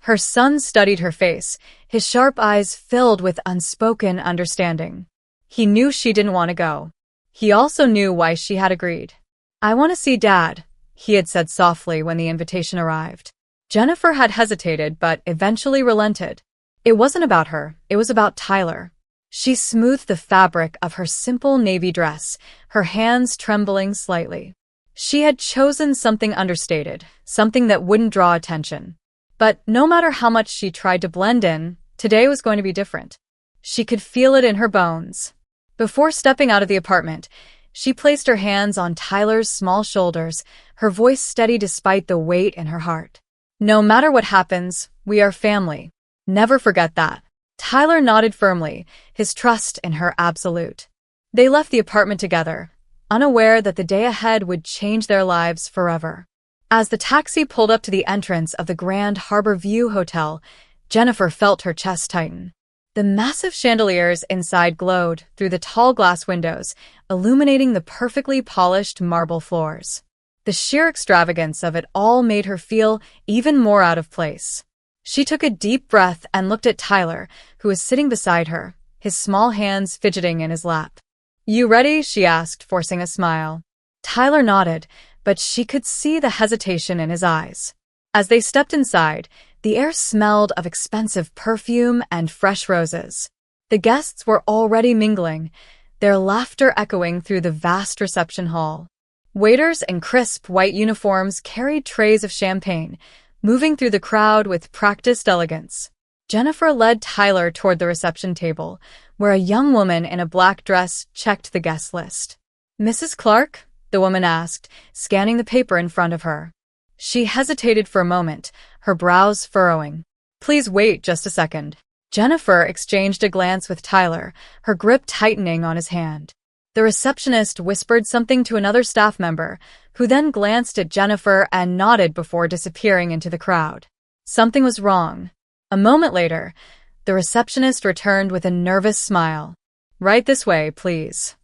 Her son studied her face, his sharp eyes filled with unspoken understanding. He knew she didn't want to go. He also knew why she had agreed. I want to see Dad, he had said softly when the invitation arrived. Jennifer had hesitated but eventually relented. It wasn't about her, it was about Tyler. She smoothed the fabric of her simple navy dress, her hands trembling slightly. She had chosen something understated, something that wouldn't draw attention. But no matter how much she tried to blend in, today was going to be different. She could feel it in her bones. Before stepping out of the apartment, she placed her hands on Tyler's small shoulders, her voice steady despite the weight in her heart. No matter what happens, we are family. Never forget that. Tyler nodded firmly, his trust in her absolute. They left the apartment together, unaware that the day ahead would change their lives forever. As the taxi pulled up to the entrance of the Grand Harbor View Hotel, Jennifer felt her chest tighten. The massive chandeliers inside glowed through the tall glass windows, illuminating the perfectly polished marble floors. The sheer extravagance of it all made her feel even more out of place. She took a deep breath and looked at Tyler, who was sitting beside her, his small hands fidgeting in his lap. "You ready?" she asked, forcing a smile. Tyler nodded, but she could see the hesitation in his eyes. As they stepped inside, the air smelled of expensive perfume and fresh roses. The guests were already mingling, their laughter echoing through the vast reception hall. Waiters in crisp white uniforms carried trays of champagne, moving through the crowd with practiced elegance. Jennifer led Tyler toward the reception table, where a young woman in a black dress checked the guest list. "Mrs. Clark?" the woman asked, scanning the paper in front of her. She hesitated for a moment, her brows furrowing. "Please wait just a second." Jennifer exchanged a glance with Tyler, her grip tightening on his hand. The receptionist whispered something to another staff member, who then glanced at Jennifer and nodded before disappearing into the crowd. Something was wrong. A moment later, the receptionist returned with a nervous smile. "Right this way, please."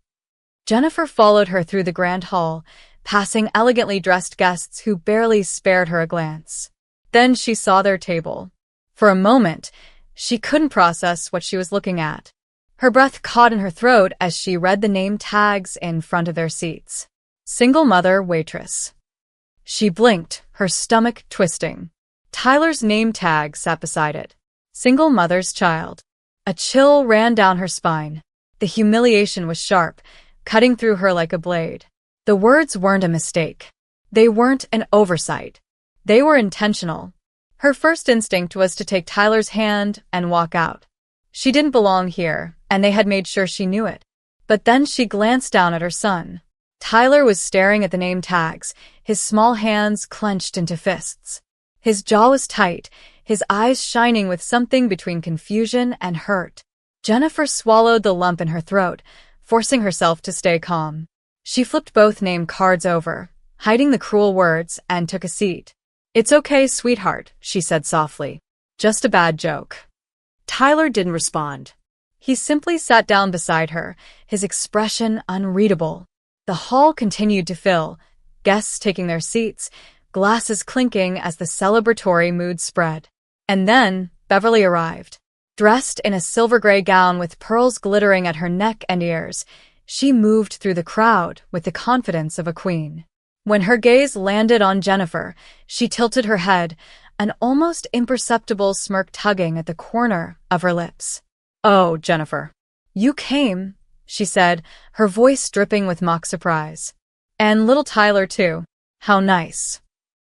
Jennifer followed her through the grand hall, passing elegantly dressed guests who barely spared her a glance. Then she saw their table. For a moment, she couldn't process what she was looking at. Her breath caught in her throat as she read the name tags in front of their seats. Single mother waitress. She blinked, her stomach twisting. Tyler's name tag sat beside it. Single mother's child. A chill ran down her spine. The humiliation was sharp, cutting through her like a blade. The words weren't a mistake. They weren't an oversight. They were intentional. Her first instinct was to take Tyler's hand and walk out. She didn't belong here, and they had made sure she knew it. But then she glanced down at her son. Tyler was staring at the name tags, his small hands clenched into fists. His jaw was tight, his eyes shining with something between confusion and hurt. Jennifer swallowed the lump in her throat, forcing herself to stay calm. She flipped both name cards over, hiding the cruel words, and took a seat. "It's okay, sweetheart," she said softly. "Just a bad joke." Tyler didn't respond. He simply sat down beside her, his expression unreadable. The hall continued to fill, guests taking their seats, glasses clinking as the celebratory mood spread. And then Beverly arrived. Dressed in a silver-gray gown with pearls glittering at her neck and ears, she moved through the crowd with the confidence of a queen. When her gaze landed on Jennifer, she tilted her head, an almost imperceptible smirk tugging at the corner of her lips. "Oh, Jennifer. You came," she said, her voice dripping with mock surprise. "And little Tyler, too. How nice."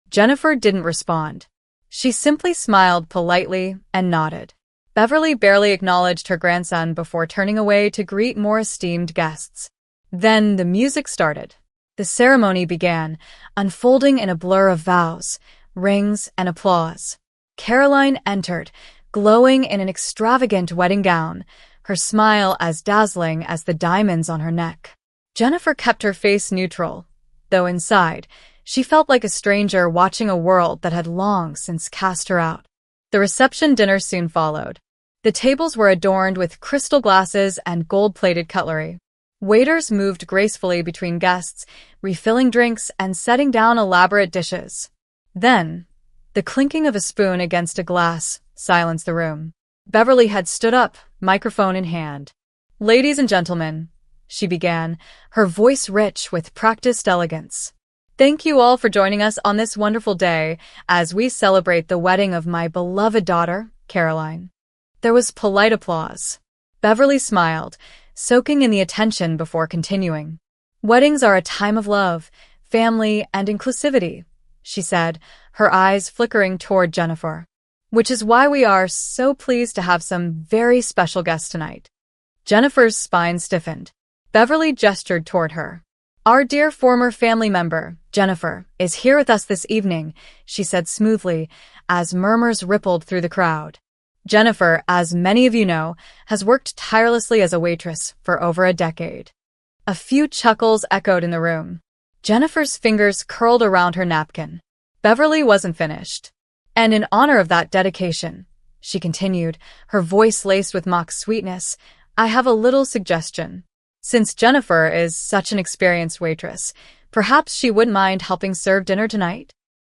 Jennifer didn't respond. She simply smiled politely and nodded. Beverly barely acknowledged her grandson before turning away to greet more esteemed guests. Then the music started. The ceremony began, unfolding in a blur of vows, rings, and applause. Caroline entered, glowing in an extravagant wedding gown, her smile as dazzling as the diamonds on her neck. Jennifer kept her face neutral, though inside, she felt like a stranger watching a world that had long since cast her out. The reception dinner soon followed. The tables were adorned with crystal glasses and gold-plated cutlery. Waiters moved gracefully between guests, refilling drinks and setting down elaborate dishes. Then, the clinking of a spoon against a glass silenced the room. Beverly had stood up, microphone in hand. "Ladies and gentlemen," she began, her voice rich with practiced elegance. "Thank you all for joining us on this wonderful day as we celebrate the wedding of my beloved daughter, Caroline." There was polite applause. Beverly smiled, soaking in the attention before continuing. "Weddings are a time of love, family, and inclusivity," she said, her eyes flickering toward Jennifer. "Which is why we are so pleased to have some very special guests tonight." Jennifer's spine stiffened. Beverly gestured toward her. "Our dear former family member, Jennifer, is here with us this evening," she said smoothly, as murmurs rippled through the crowd. Jennifer, as many of you know, has worked tirelessly as a waitress for over a decade. A few chuckles echoed in the room. Jennifer's fingers curled around her napkin. Beverly wasn't finished. "And in honor of that dedication," she continued, her voice laced with mock sweetness, "I have a little suggestion. Since Jennifer is such an experienced waitress, perhaps she wouldn't mind helping serve dinner tonight?"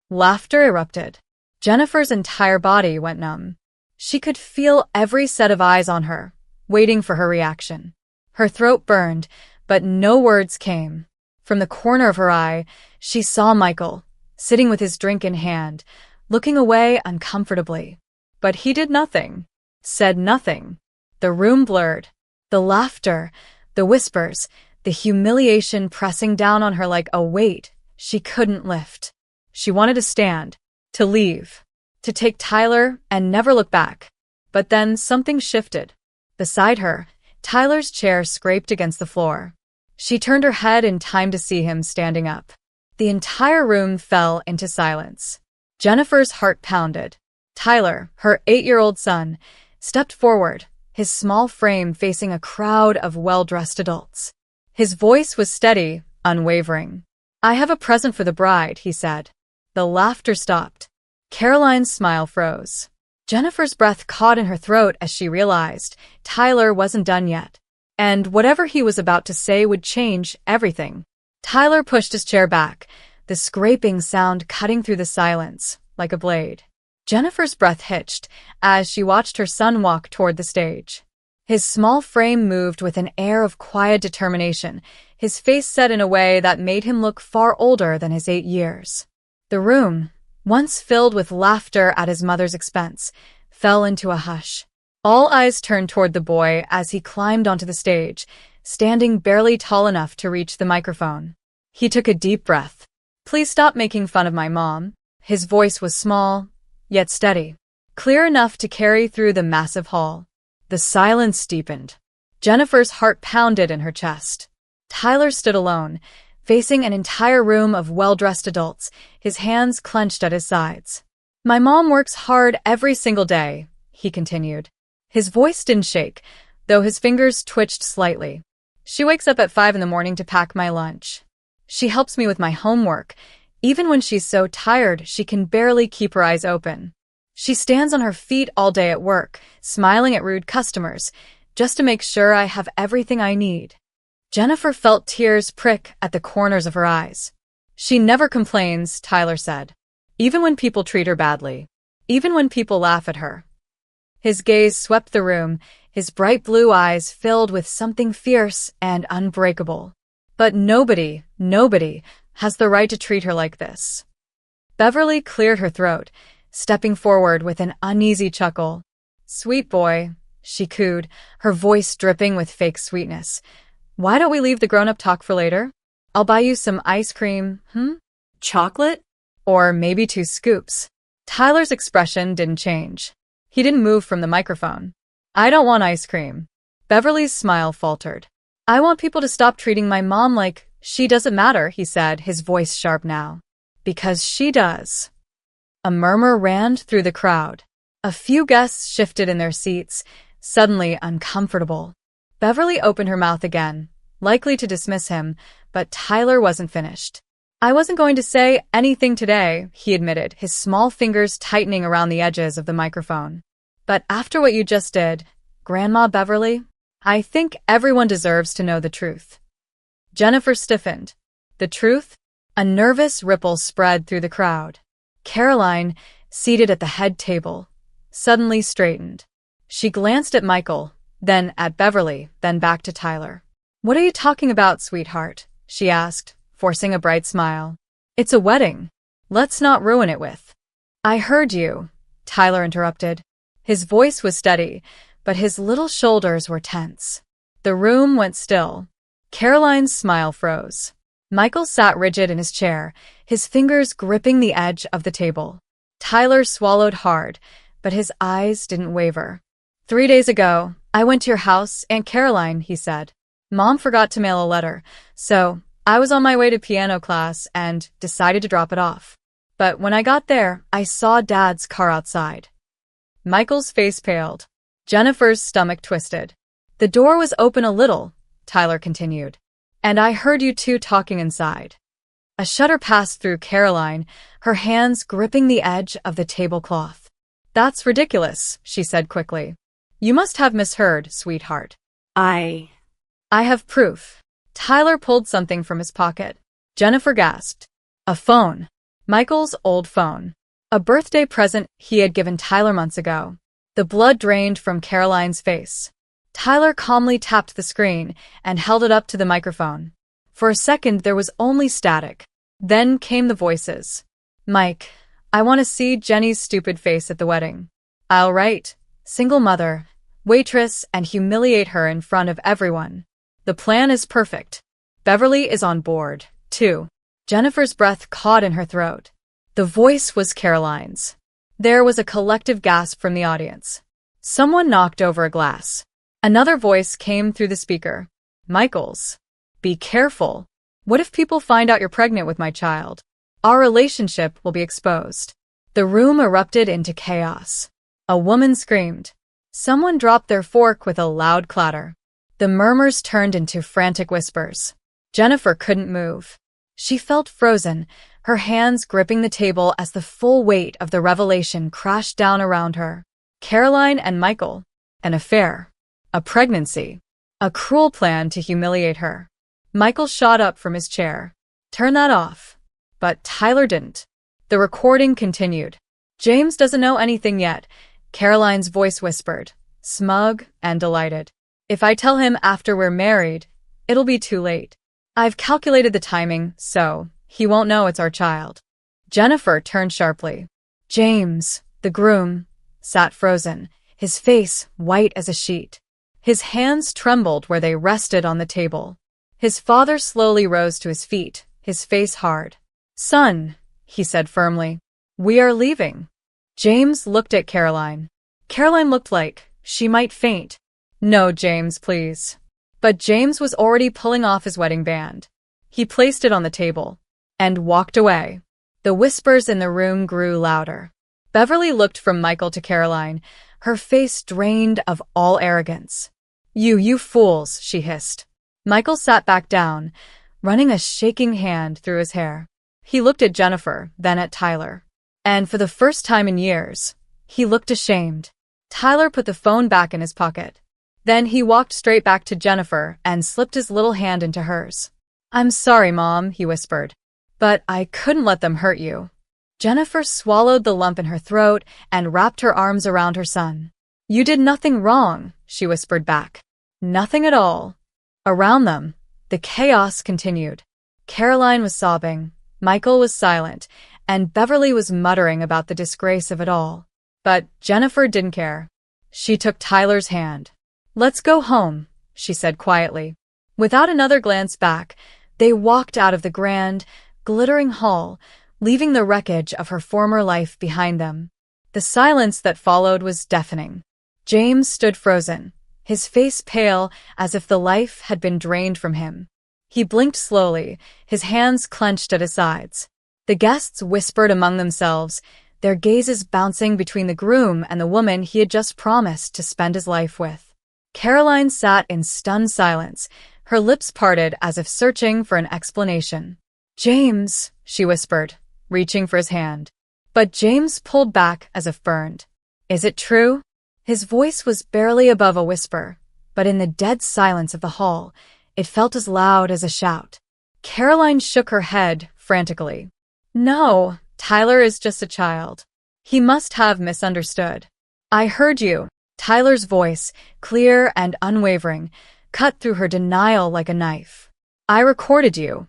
Laughter erupted. Jennifer's entire body went numb. She could feel every set of eyes on her, waiting for her reaction. Her throat burned, but no words came. From the corner of her eye, she saw Michael, sitting with his drink in hand, looking away uncomfortably. But he did nothing, said nothing. The room blurred. The laughter, the whispers, the humiliation pressing down on her like a weight she couldn't lift. She wanted to stand, to leave, to take Tyler and never look back. But then something shifted. Beside her, Tyler's chair scraped against the floor. She turned her head in time to see him standing up. The entire room fell into silence. Jennifer's heart pounded. Tyler, her 8-year-old son, stepped forward, his small frame facing a crowd of well-dressed adults. His voice was steady, unwavering. "I have a present for the bride," he said. The laughter stopped. Caroline's smile froze. Jennifer's breath caught in her throat as she realized Tyler wasn't done yet. And whatever he was about to say would change everything. Tyler pushed his chair back, the scraping sound cutting through the silence like a blade. Jennifer's breath hitched as she watched her son walk toward the stage. His small frame moved with an air of quiet determination, his face set in a way that made him look far older than his 8 years. The room, once filled with laughter at his mother's expense, fell into a hush. All eyes turned toward the boy as he climbed onto the stage, standing barely tall enough to reach the microphone. He took a deep breath. "Please stop making fun of my mom." His voice was small, yet steady, clear enough to carry through the massive hall. The silence deepened. Jennifer's heart pounded in her chest. Tyler stood alone, facing an entire room of well-dressed adults, his hands clenched at his sides. "My mom works hard every single day," he continued. His voice didn't shake, though his fingers twitched slightly. "She wakes up at 5 in the morning to pack my lunch. She helps me with my homework, even when she's so tired she can barely keep her eyes open. She stands on her feet all day at work, smiling at rude customers, just to make sure I have everything I need." Jennifer felt tears prick at the corners of her eyes. "She never complains," Tyler said. "Even when people treat her badly. Even when people laugh at her." His gaze swept the room, his bright blue eyes filled with something fierce and unbreakable. "But nobody has the right to treat her like this." Beverly cleared her throat, stepping forward with an uneasy chuckle. "Sweet boy," she cooed, her voice dripping with fake sweetness. "Why don't we leave the grown-up talk for later? I'll buy you some ice cream, Chocolate? Or maybe 2 scoops. Tyler's expression didn't change. He didn't move from the microphone. "I don't want ice cream." Beverly's smile faltered. "I want people to stop treating my mom like she doesn't matter," he said, his voice sharp now. "Because she does." A murmur ran through the crowd. A few guests shifted in their seats, suddenly uncomfortable. Beverly opened her mouth again, likely to dismiss him, but Tyler wasn't finished. I wasn't going to say anything today, he admitted, his small fingers tightening around the edges of the microphone. But after what you just did, Grandma Beverly, I think everyone deserves to know the truth. Jennifer stiffened. The truth? A nervous ripple spread through the crowd. Caroline, seated at the head table, suddenly straightened. She glanced at Michael, then at Beverly, then back to Tyler. What are you talking about, sweetheart? She asked, forcing a bright smile. It's a wedding. Let's not ruin it with. I heard you, Tyler interrupted. His voice was steady, but his little shoulders were tense. The room went still. Caroline's smile froze. Michael sat rigid in his chair, his fingers gripping the edge of the table. Tyler swallowed hard, but his eyes didn't waver. 3 days ago, I went to your house, Aunt Caroline, he said. Mom forgot to mail a letter, so I was on my way to piano class and decided to drop it off. But when I got there, I saw Dad's car outside. Michael's face paled. Jennifer's stomach twisted. The door was open a little, Tyler continued, and I heard you two talking inside. A shudder passed through Caroline, her hands gripping the edge of the tablecloth. That's ridiculous, she said quickly. You must have misheard, sweetheart. I have proof. Tyler pulled something from his pocket. Jennifer gasped. A phone. Michael's old phone. A birthday present he had given Tyler months ago. The blood drained from Caroline's face. Tyler calmly tapped the screen and held it up to the microphone. For a second, there was only static. Then came the voices. Mike, I want to see Jenny's stupid face at the wedding. I'll write, single mother, waitress, and humiliate her in front of everyone. The plan is perfect. Beverly is on board, too. Jennifer's breath caught in her throat. The voice was Caroline's. There was a collective gasp from the audience. Someone knocked over a glass. Another voice came through the speaker. Michael's. Be careful. What if people find out you're pregnant with my child? Our relationship will be exposed. The room erupted into chaos. A woman screamed. Someone dropped their fork with a loud clatter. The murmurs turned into frantic whispers. Jennifer couldn't move. She felt frozen, her hands gripping the table as the full weight of the revelation crashed down around her. Caroline and Michael. An affair. A pregnancy. A cruel plan to humiliate her. Michael shot up from his chair. Turn that off. But Tyler didn't. The recording continued. James doesn't know anything yet, Caroline's voice whispered, smug and delighted. If I tell him after we're married, it'll be too late. I've calculated the timing, so he won't know it's our child. Jennifer turned sharply. James, the groom, sat frozen, his face white as a sheet. His hands trembled where they rested on the table. His father slowly rose to his feet, his face hard. Son, he said firmly, we are leaving. James looked at Caroline. Caroline looked like she might faint. No, James, please. But James was already pulling off his wedding band. He placed it on the table and walked away. The whispers in the room grew louder. Beverly looked from Michael to Caroline, her face drained of all arrogance. You fools, she hissed. Michael sat back down, running a shaking hand through his hair. He looked at Jennifer, then at Tyler. And for the first time in years, he looked ashamed. Tyler put the phone back in his pocket. Then he walked straight back to Jennifer and slipped his little hand into hers. I'm sorry, Mom, he whispered. But I couldn't let them hurt you. Jennifer swallowed the lump in her throat and wrapped her arms around her son. You did nothing wrong, she whispered back. Nothing at all. Around them, the chaos continued. Caroline was sobbing, Michael was silent, and Beverly was muttering about the disgrace of it all. But Jennifer didn't care. She took Tyler's hand. Let's go home, she said quietly. Without another glance back, they walked out of the grand, glittering hall, leaving the wreckage of her former life behind them. The silence that followed was deafening. James stood frozen, his face pale as if the life had been drained from him. He blinked slowly, his hands clenched at his sides. The guests whispered among themselves, their gazes bouncing between the groom and the woman he had just promised to spend his life with. Caroline sat in stunned silence, her lips parted as if searching for an explanation. James, she whispered, reaching for his hand. But James pulled back as if burned. Is it true? His voice was barely above a whisper, but in the dead silence of the hall, it felt as loud as a shout. Caroline shook her head frantically. No, Tyler is just a child. He must have misunderstood. I heard you. Tyler's voice, clear and unwavering, cut through her denial like a knife. I recorded you.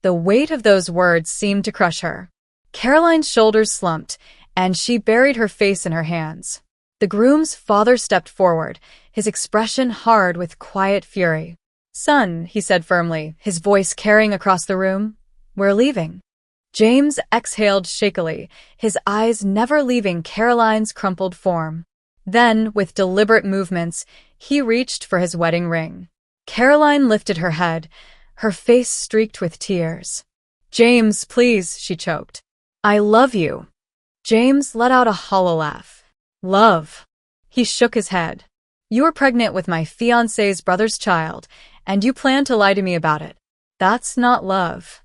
The weight of those words seemed to crush her. Caroline's shoulders slumped, and she buried her face in her hands. The groom's father stepped forward, his expression hard with quiet fury. Son, he said firmly, his voice carrying across the room, we're leaving. James exhaled shakily, his eyes never leaving Caroline's crumpled form. Then, with deliberate movements, he reached for his wedding ring. Caroline lifted her head, her face streaked with tears. James, please, she choked. I love you. James let out a hollow laugh. Love. He shook his head. You are pregnant with my fiancé's brother's child, and you plan to lie to me about it. That's not love.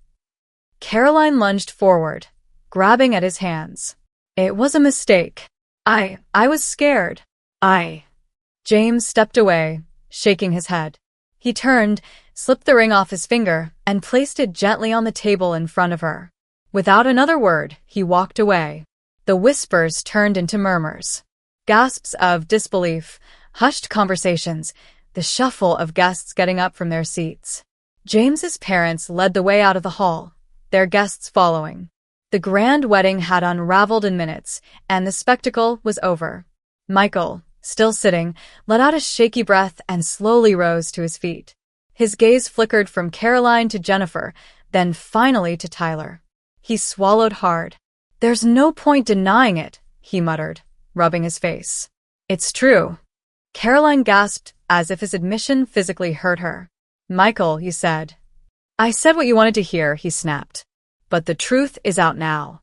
Caroline lunged forward, grabbing at his hands. It was a mistake. I was scared. James stepped away, shaking his head. He turned, slipped the ring off his finger, and placed it gently on the table in front of her. Without another word, he walked away. The whispers turned into murmurs. Gasps of disbelief, hushed conversations, the shuffle of guests getting up from their seats. James's parents led the way out of the hall, their guests following. The grand wedding had unraveled in minutes, and the spectacle was over. Michael, still sitting, let out a shaky breath and slowly rose to his feet. His gaze flickered from Caroline to Jennifer, then finally to Tyler. He swallowed hard. There's no point denying it, he muttered, rubbing his face. It's true. Caroline gasped as if his admission physically hurt her. Michael, he said. I said what you wanted to hear, he snapped. But the truth is out now.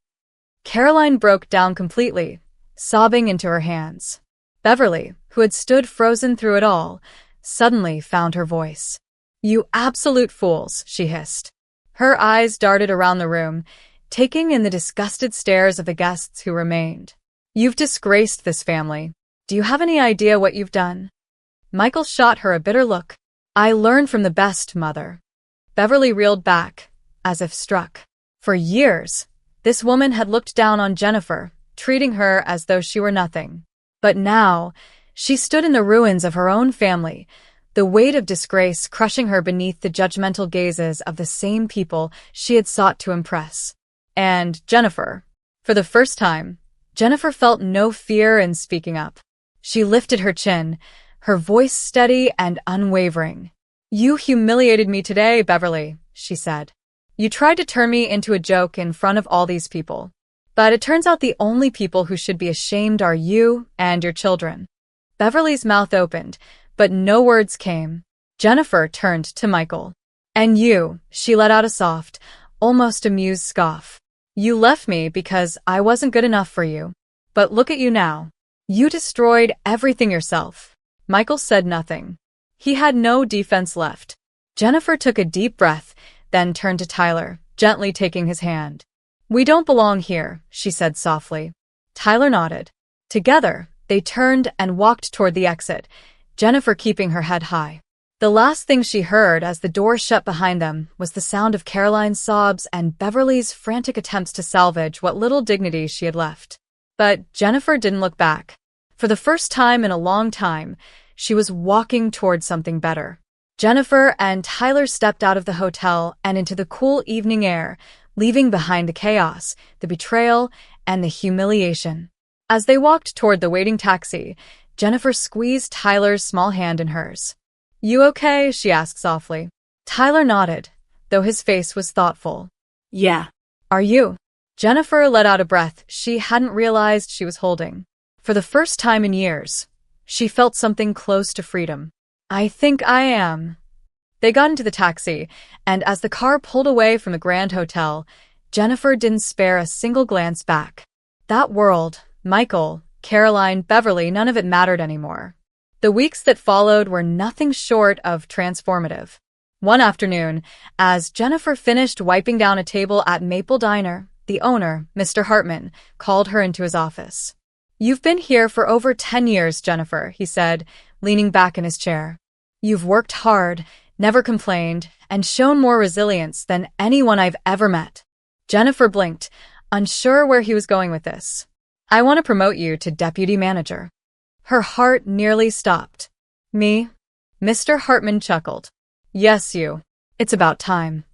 Caroline broke down completely, sobbing into her hands. Beverly, who had stood frozen through it all, suddenly found her voice. You absolute fools, she hissed. Her eyes darted around the room, taking in the disgusted stares of the guests who remained. You've disgraced this family. Do you have any idea what you've done? Michael shot her a bitter look. I learned from the best, Mother. Beverly reeled back, as if struck. For years, this woman had looked down on Jennifer, treating her as though she were nothing. But now, she stood in the ruins of her own family, the weight of disgrace crushing her beneath the judgmental gazes of the same people she had sought to impress. And Jennifer. For the first time, Jennifer felt no fear in speaking up. She lifted her chin, her voice steady and unwavering. You humiliated me today, Beverly, she said. You tried to turn me into a joke in front of all these people. But it turns out the only people who should be ashamed are you and your children. Beverly's mouth opened, but no words came. Jennifer turned to Michael. And you, she let out a soft, almost amused scoff. You left me because I wasn't good enough for you. But look at you now. You destroyed everything yourself. Michael said nothing. He had no defense left. Jennifer took a deep breath, then turned to Tyler, gently taking his hand. We don't belong here, she said softly. Tyler nodded. Together, they turned and walked toward the exit, Jennifer keeping her head high. The last thing she heard as the door shut behind them was the sound of Caroline's sobs and Beverly's frantic attempts to salvage what little dignity she had left. But Jennifer didn't look back. For the first time in a long time, she was walking toward something better. Jennifer and Tyler stepped out of the hotel and into the cool evening air, leaving behind the chaos, the betrayal, and the humiliation. As they walked toward the waiting taxi, Jennifer squeezed Tyler's small hand in hers. You okay? She asked softly. Tyler nodded, though his face was thoughtful. Yeah. Are you? Jennifer let out a breath she hadn't realized she was holding. For the first time in years, she felt something close to freedom. I think I am. They got into the taxi, and as the car pulled away from the Grand Hotel, Jennifer didn't spare a single glance back. That world, Michael, Caroline, Beverly, none of it mattered anymore. The weeks that followed were nothing short of transformative. One afternoon, as Jennifer finished wiping down a table at Maple Diner, the owner, Mr. Hartman, called her into his office. "You've been here for over 10 years, Jennifer," he said, leaning back in his chair. "You've worked hard, never complained, and shown more resilience than anyone I've ever met." Jennifer blinked, unsure where he was going with this. "I want to promote you to deputy manager." Her heart nearly stopped. "Me?" Mr. Hartman chuckled. "Yes, you. It's about time."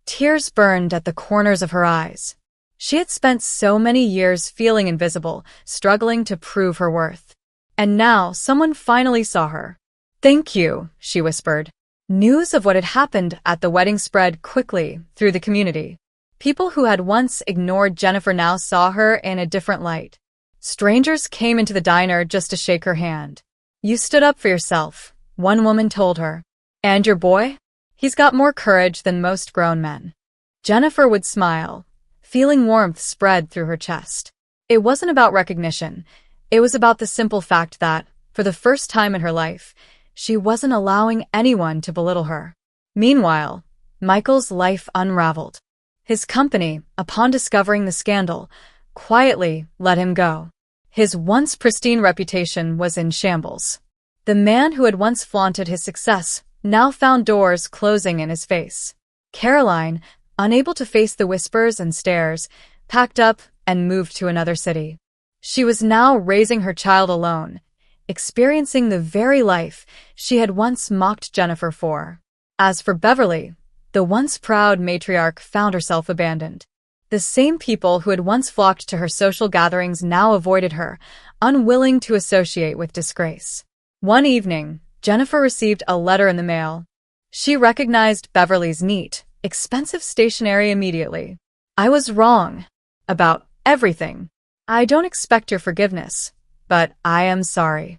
Tears burned at the corners of her eyes. She had spent so many years feeling invisible, struggling to prove her worth. And now someone finally saw her. "Thank you," she whispered. News of what had happened at the wedding spread quickly through the community. People who had once ignored Jennifer now saw her in a different light. Strangers came into the diner just to shake her hand. "You stood up for yourself," one woman told her. "And your boy? He's got more courage than most grown men." Jennifer would smile, feeling warmth spread through her chest. It wasn't about recognition. It was about the simple fact that, for the first time in her life, she wasn't allowing anyone to belittle her. Meanwhile, Michael's life unraveled. His company, upon discovering the scandal, quietly let him go. His once pristine reputation was in shambles. The man who had once flaunted his success now found doors closing in his face. Caroline, unable to face the whispers and stares, packed up and moved to another city. She was now raising her child alone, experiencing the very life she had once mocked Jennifer for. As for Beverly, the once proud matriarch found herself abandoned. The same people who had once flocked to her social gatherings now avoided her, unwilling to associate with disgrace. One evening, Jennifer received a letter in the mail. She recognized Beverly's neat, expensive stationery immediately. "I was wrong about everything. I don't expect your forgiveness, but I am sorry."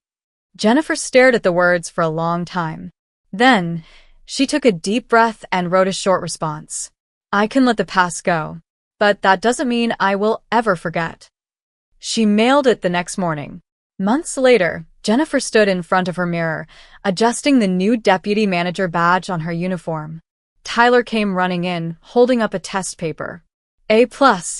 Jennifer stared at the words for a long time. Then, she took a deep breath and wrote a short response. "I can let the past go, but that doesn't mean I will ever forget." She mailed it the next morning. Months later, Jennifer stood in front of her mirror, adjusting the new deputy manager badge on her uniform. Tyler came running in, holding up a test paper. "A+,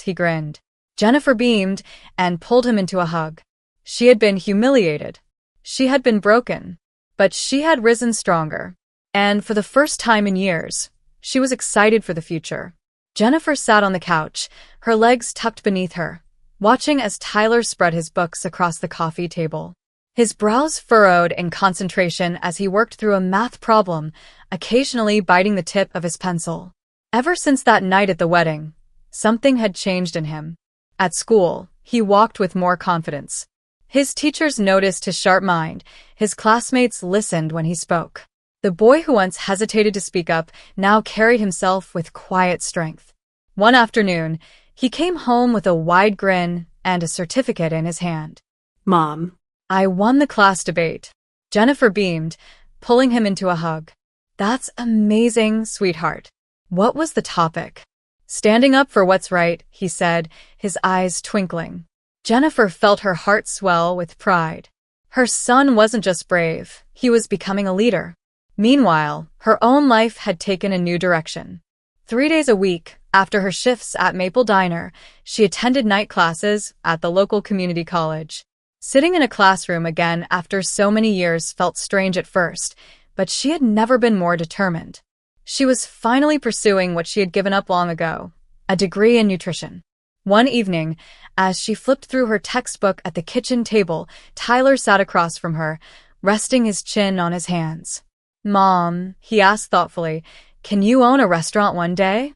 he grinned. Jennifer beamed and pulled him into a hug. She had been humiliated. She had been broken. But she had risen stronger. And for the first time in years, she was excited for the future. Jennifer sat on the couch, her legs tucked beneath her, watching as Tyler spread his books across the coffee table. His brows furrowed in concentration as he worked through a math problem, occasionally biting the tip of his pencil. Ever since that night at the wedding, something had changed in him. At school, he walked with more confidence. His teachers noticed his sharp mind, his classmates listened when he spoke. The boy who once hesitated to speak up now carried himself with quiet strength. One afternoon, he came home with a wide grin and a certificate in his hand. Mom. "I won the class debate." Jennifer beamed, pulling him into a hug. "That's amazing, sweetheart." "What was the topic?" "Standing up for what's right," he said, his eyes twinkling. Jennifer felt her heart swell with pride. Her son wasn't just brave, he was becoming a leader. Meanwhile, her own life had taken a new direction. 3 days a week, after her shifts at Maple Diner, she attended night classes at the local community college. Sitting in a classroom again after so many years felt strange at first, but she had never been more determined. She was finally pursuing what she had given up long ago, a degree in nutrition. One evening, as she flipped through her textbook at the kitchen table, Tyler sat across from her, resting his chin on his hands. "Mom," he asked thoughtfully, "can you own a restaurant one day?"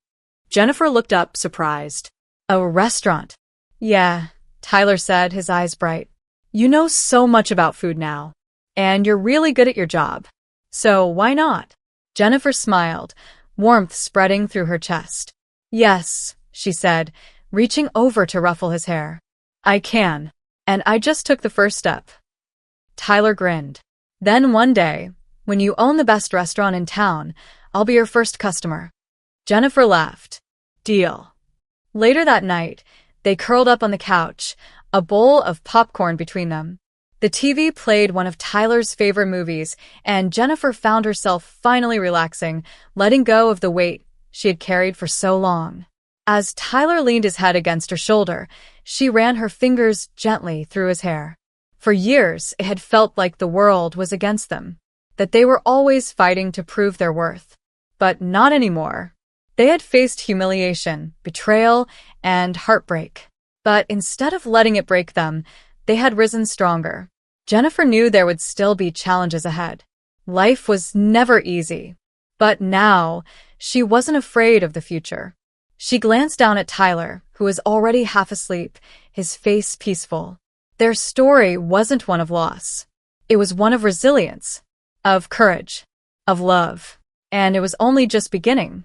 Jennifer looked up, surprised. "A restaurant?" "Yeah," Tyler said, his eyes bright. "You know so much about food now. And you're really good at your job. So why not?" Jennifer smiled, warmth spreading through her chest. "Yes," she said, reaching over to ruffle his hair. "I can. And I just took the first step." Tyler grinned. "Then one day, when you own the best restaurant in town, I'll be your first customer." Jennifer laughed. "Deal." Later that night, they curled up on the couch, a bowl of popcorn between them. The TV played one of Tyler's favorite movies, and Jennifer found herself finally relaxing, letting go of the weight she had carried for so long. As Tyler leaned his head against her shoulder, she ran her fingers gently through his hair. For years, it had felt like the world was against them, that they were always fighting to prove their worth. But not anymore. They had faced humiliation, betrayal, and heartbreak. But instead of letting it break them, they had risen stronger. Jennifer knew there would still be challenges ahead. Life was never easy. But now, she wasn't afraid of the future. She glanced down at Tyler, who was already half asleep, his face peaceful. Their story wasn't one of loss. It was one of resilience, of courage, of love. And it was only just beginning.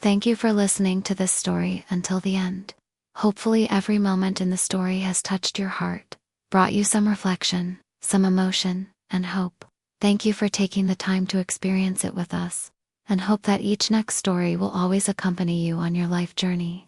Thank you for listening to this story until the end. Hopefully every moment in the story has touched your heart, brought you some reflection, some emotion, and hope. Thank you for taking the time to experience it with us, and hope that each next story will always accompany you on your life journey.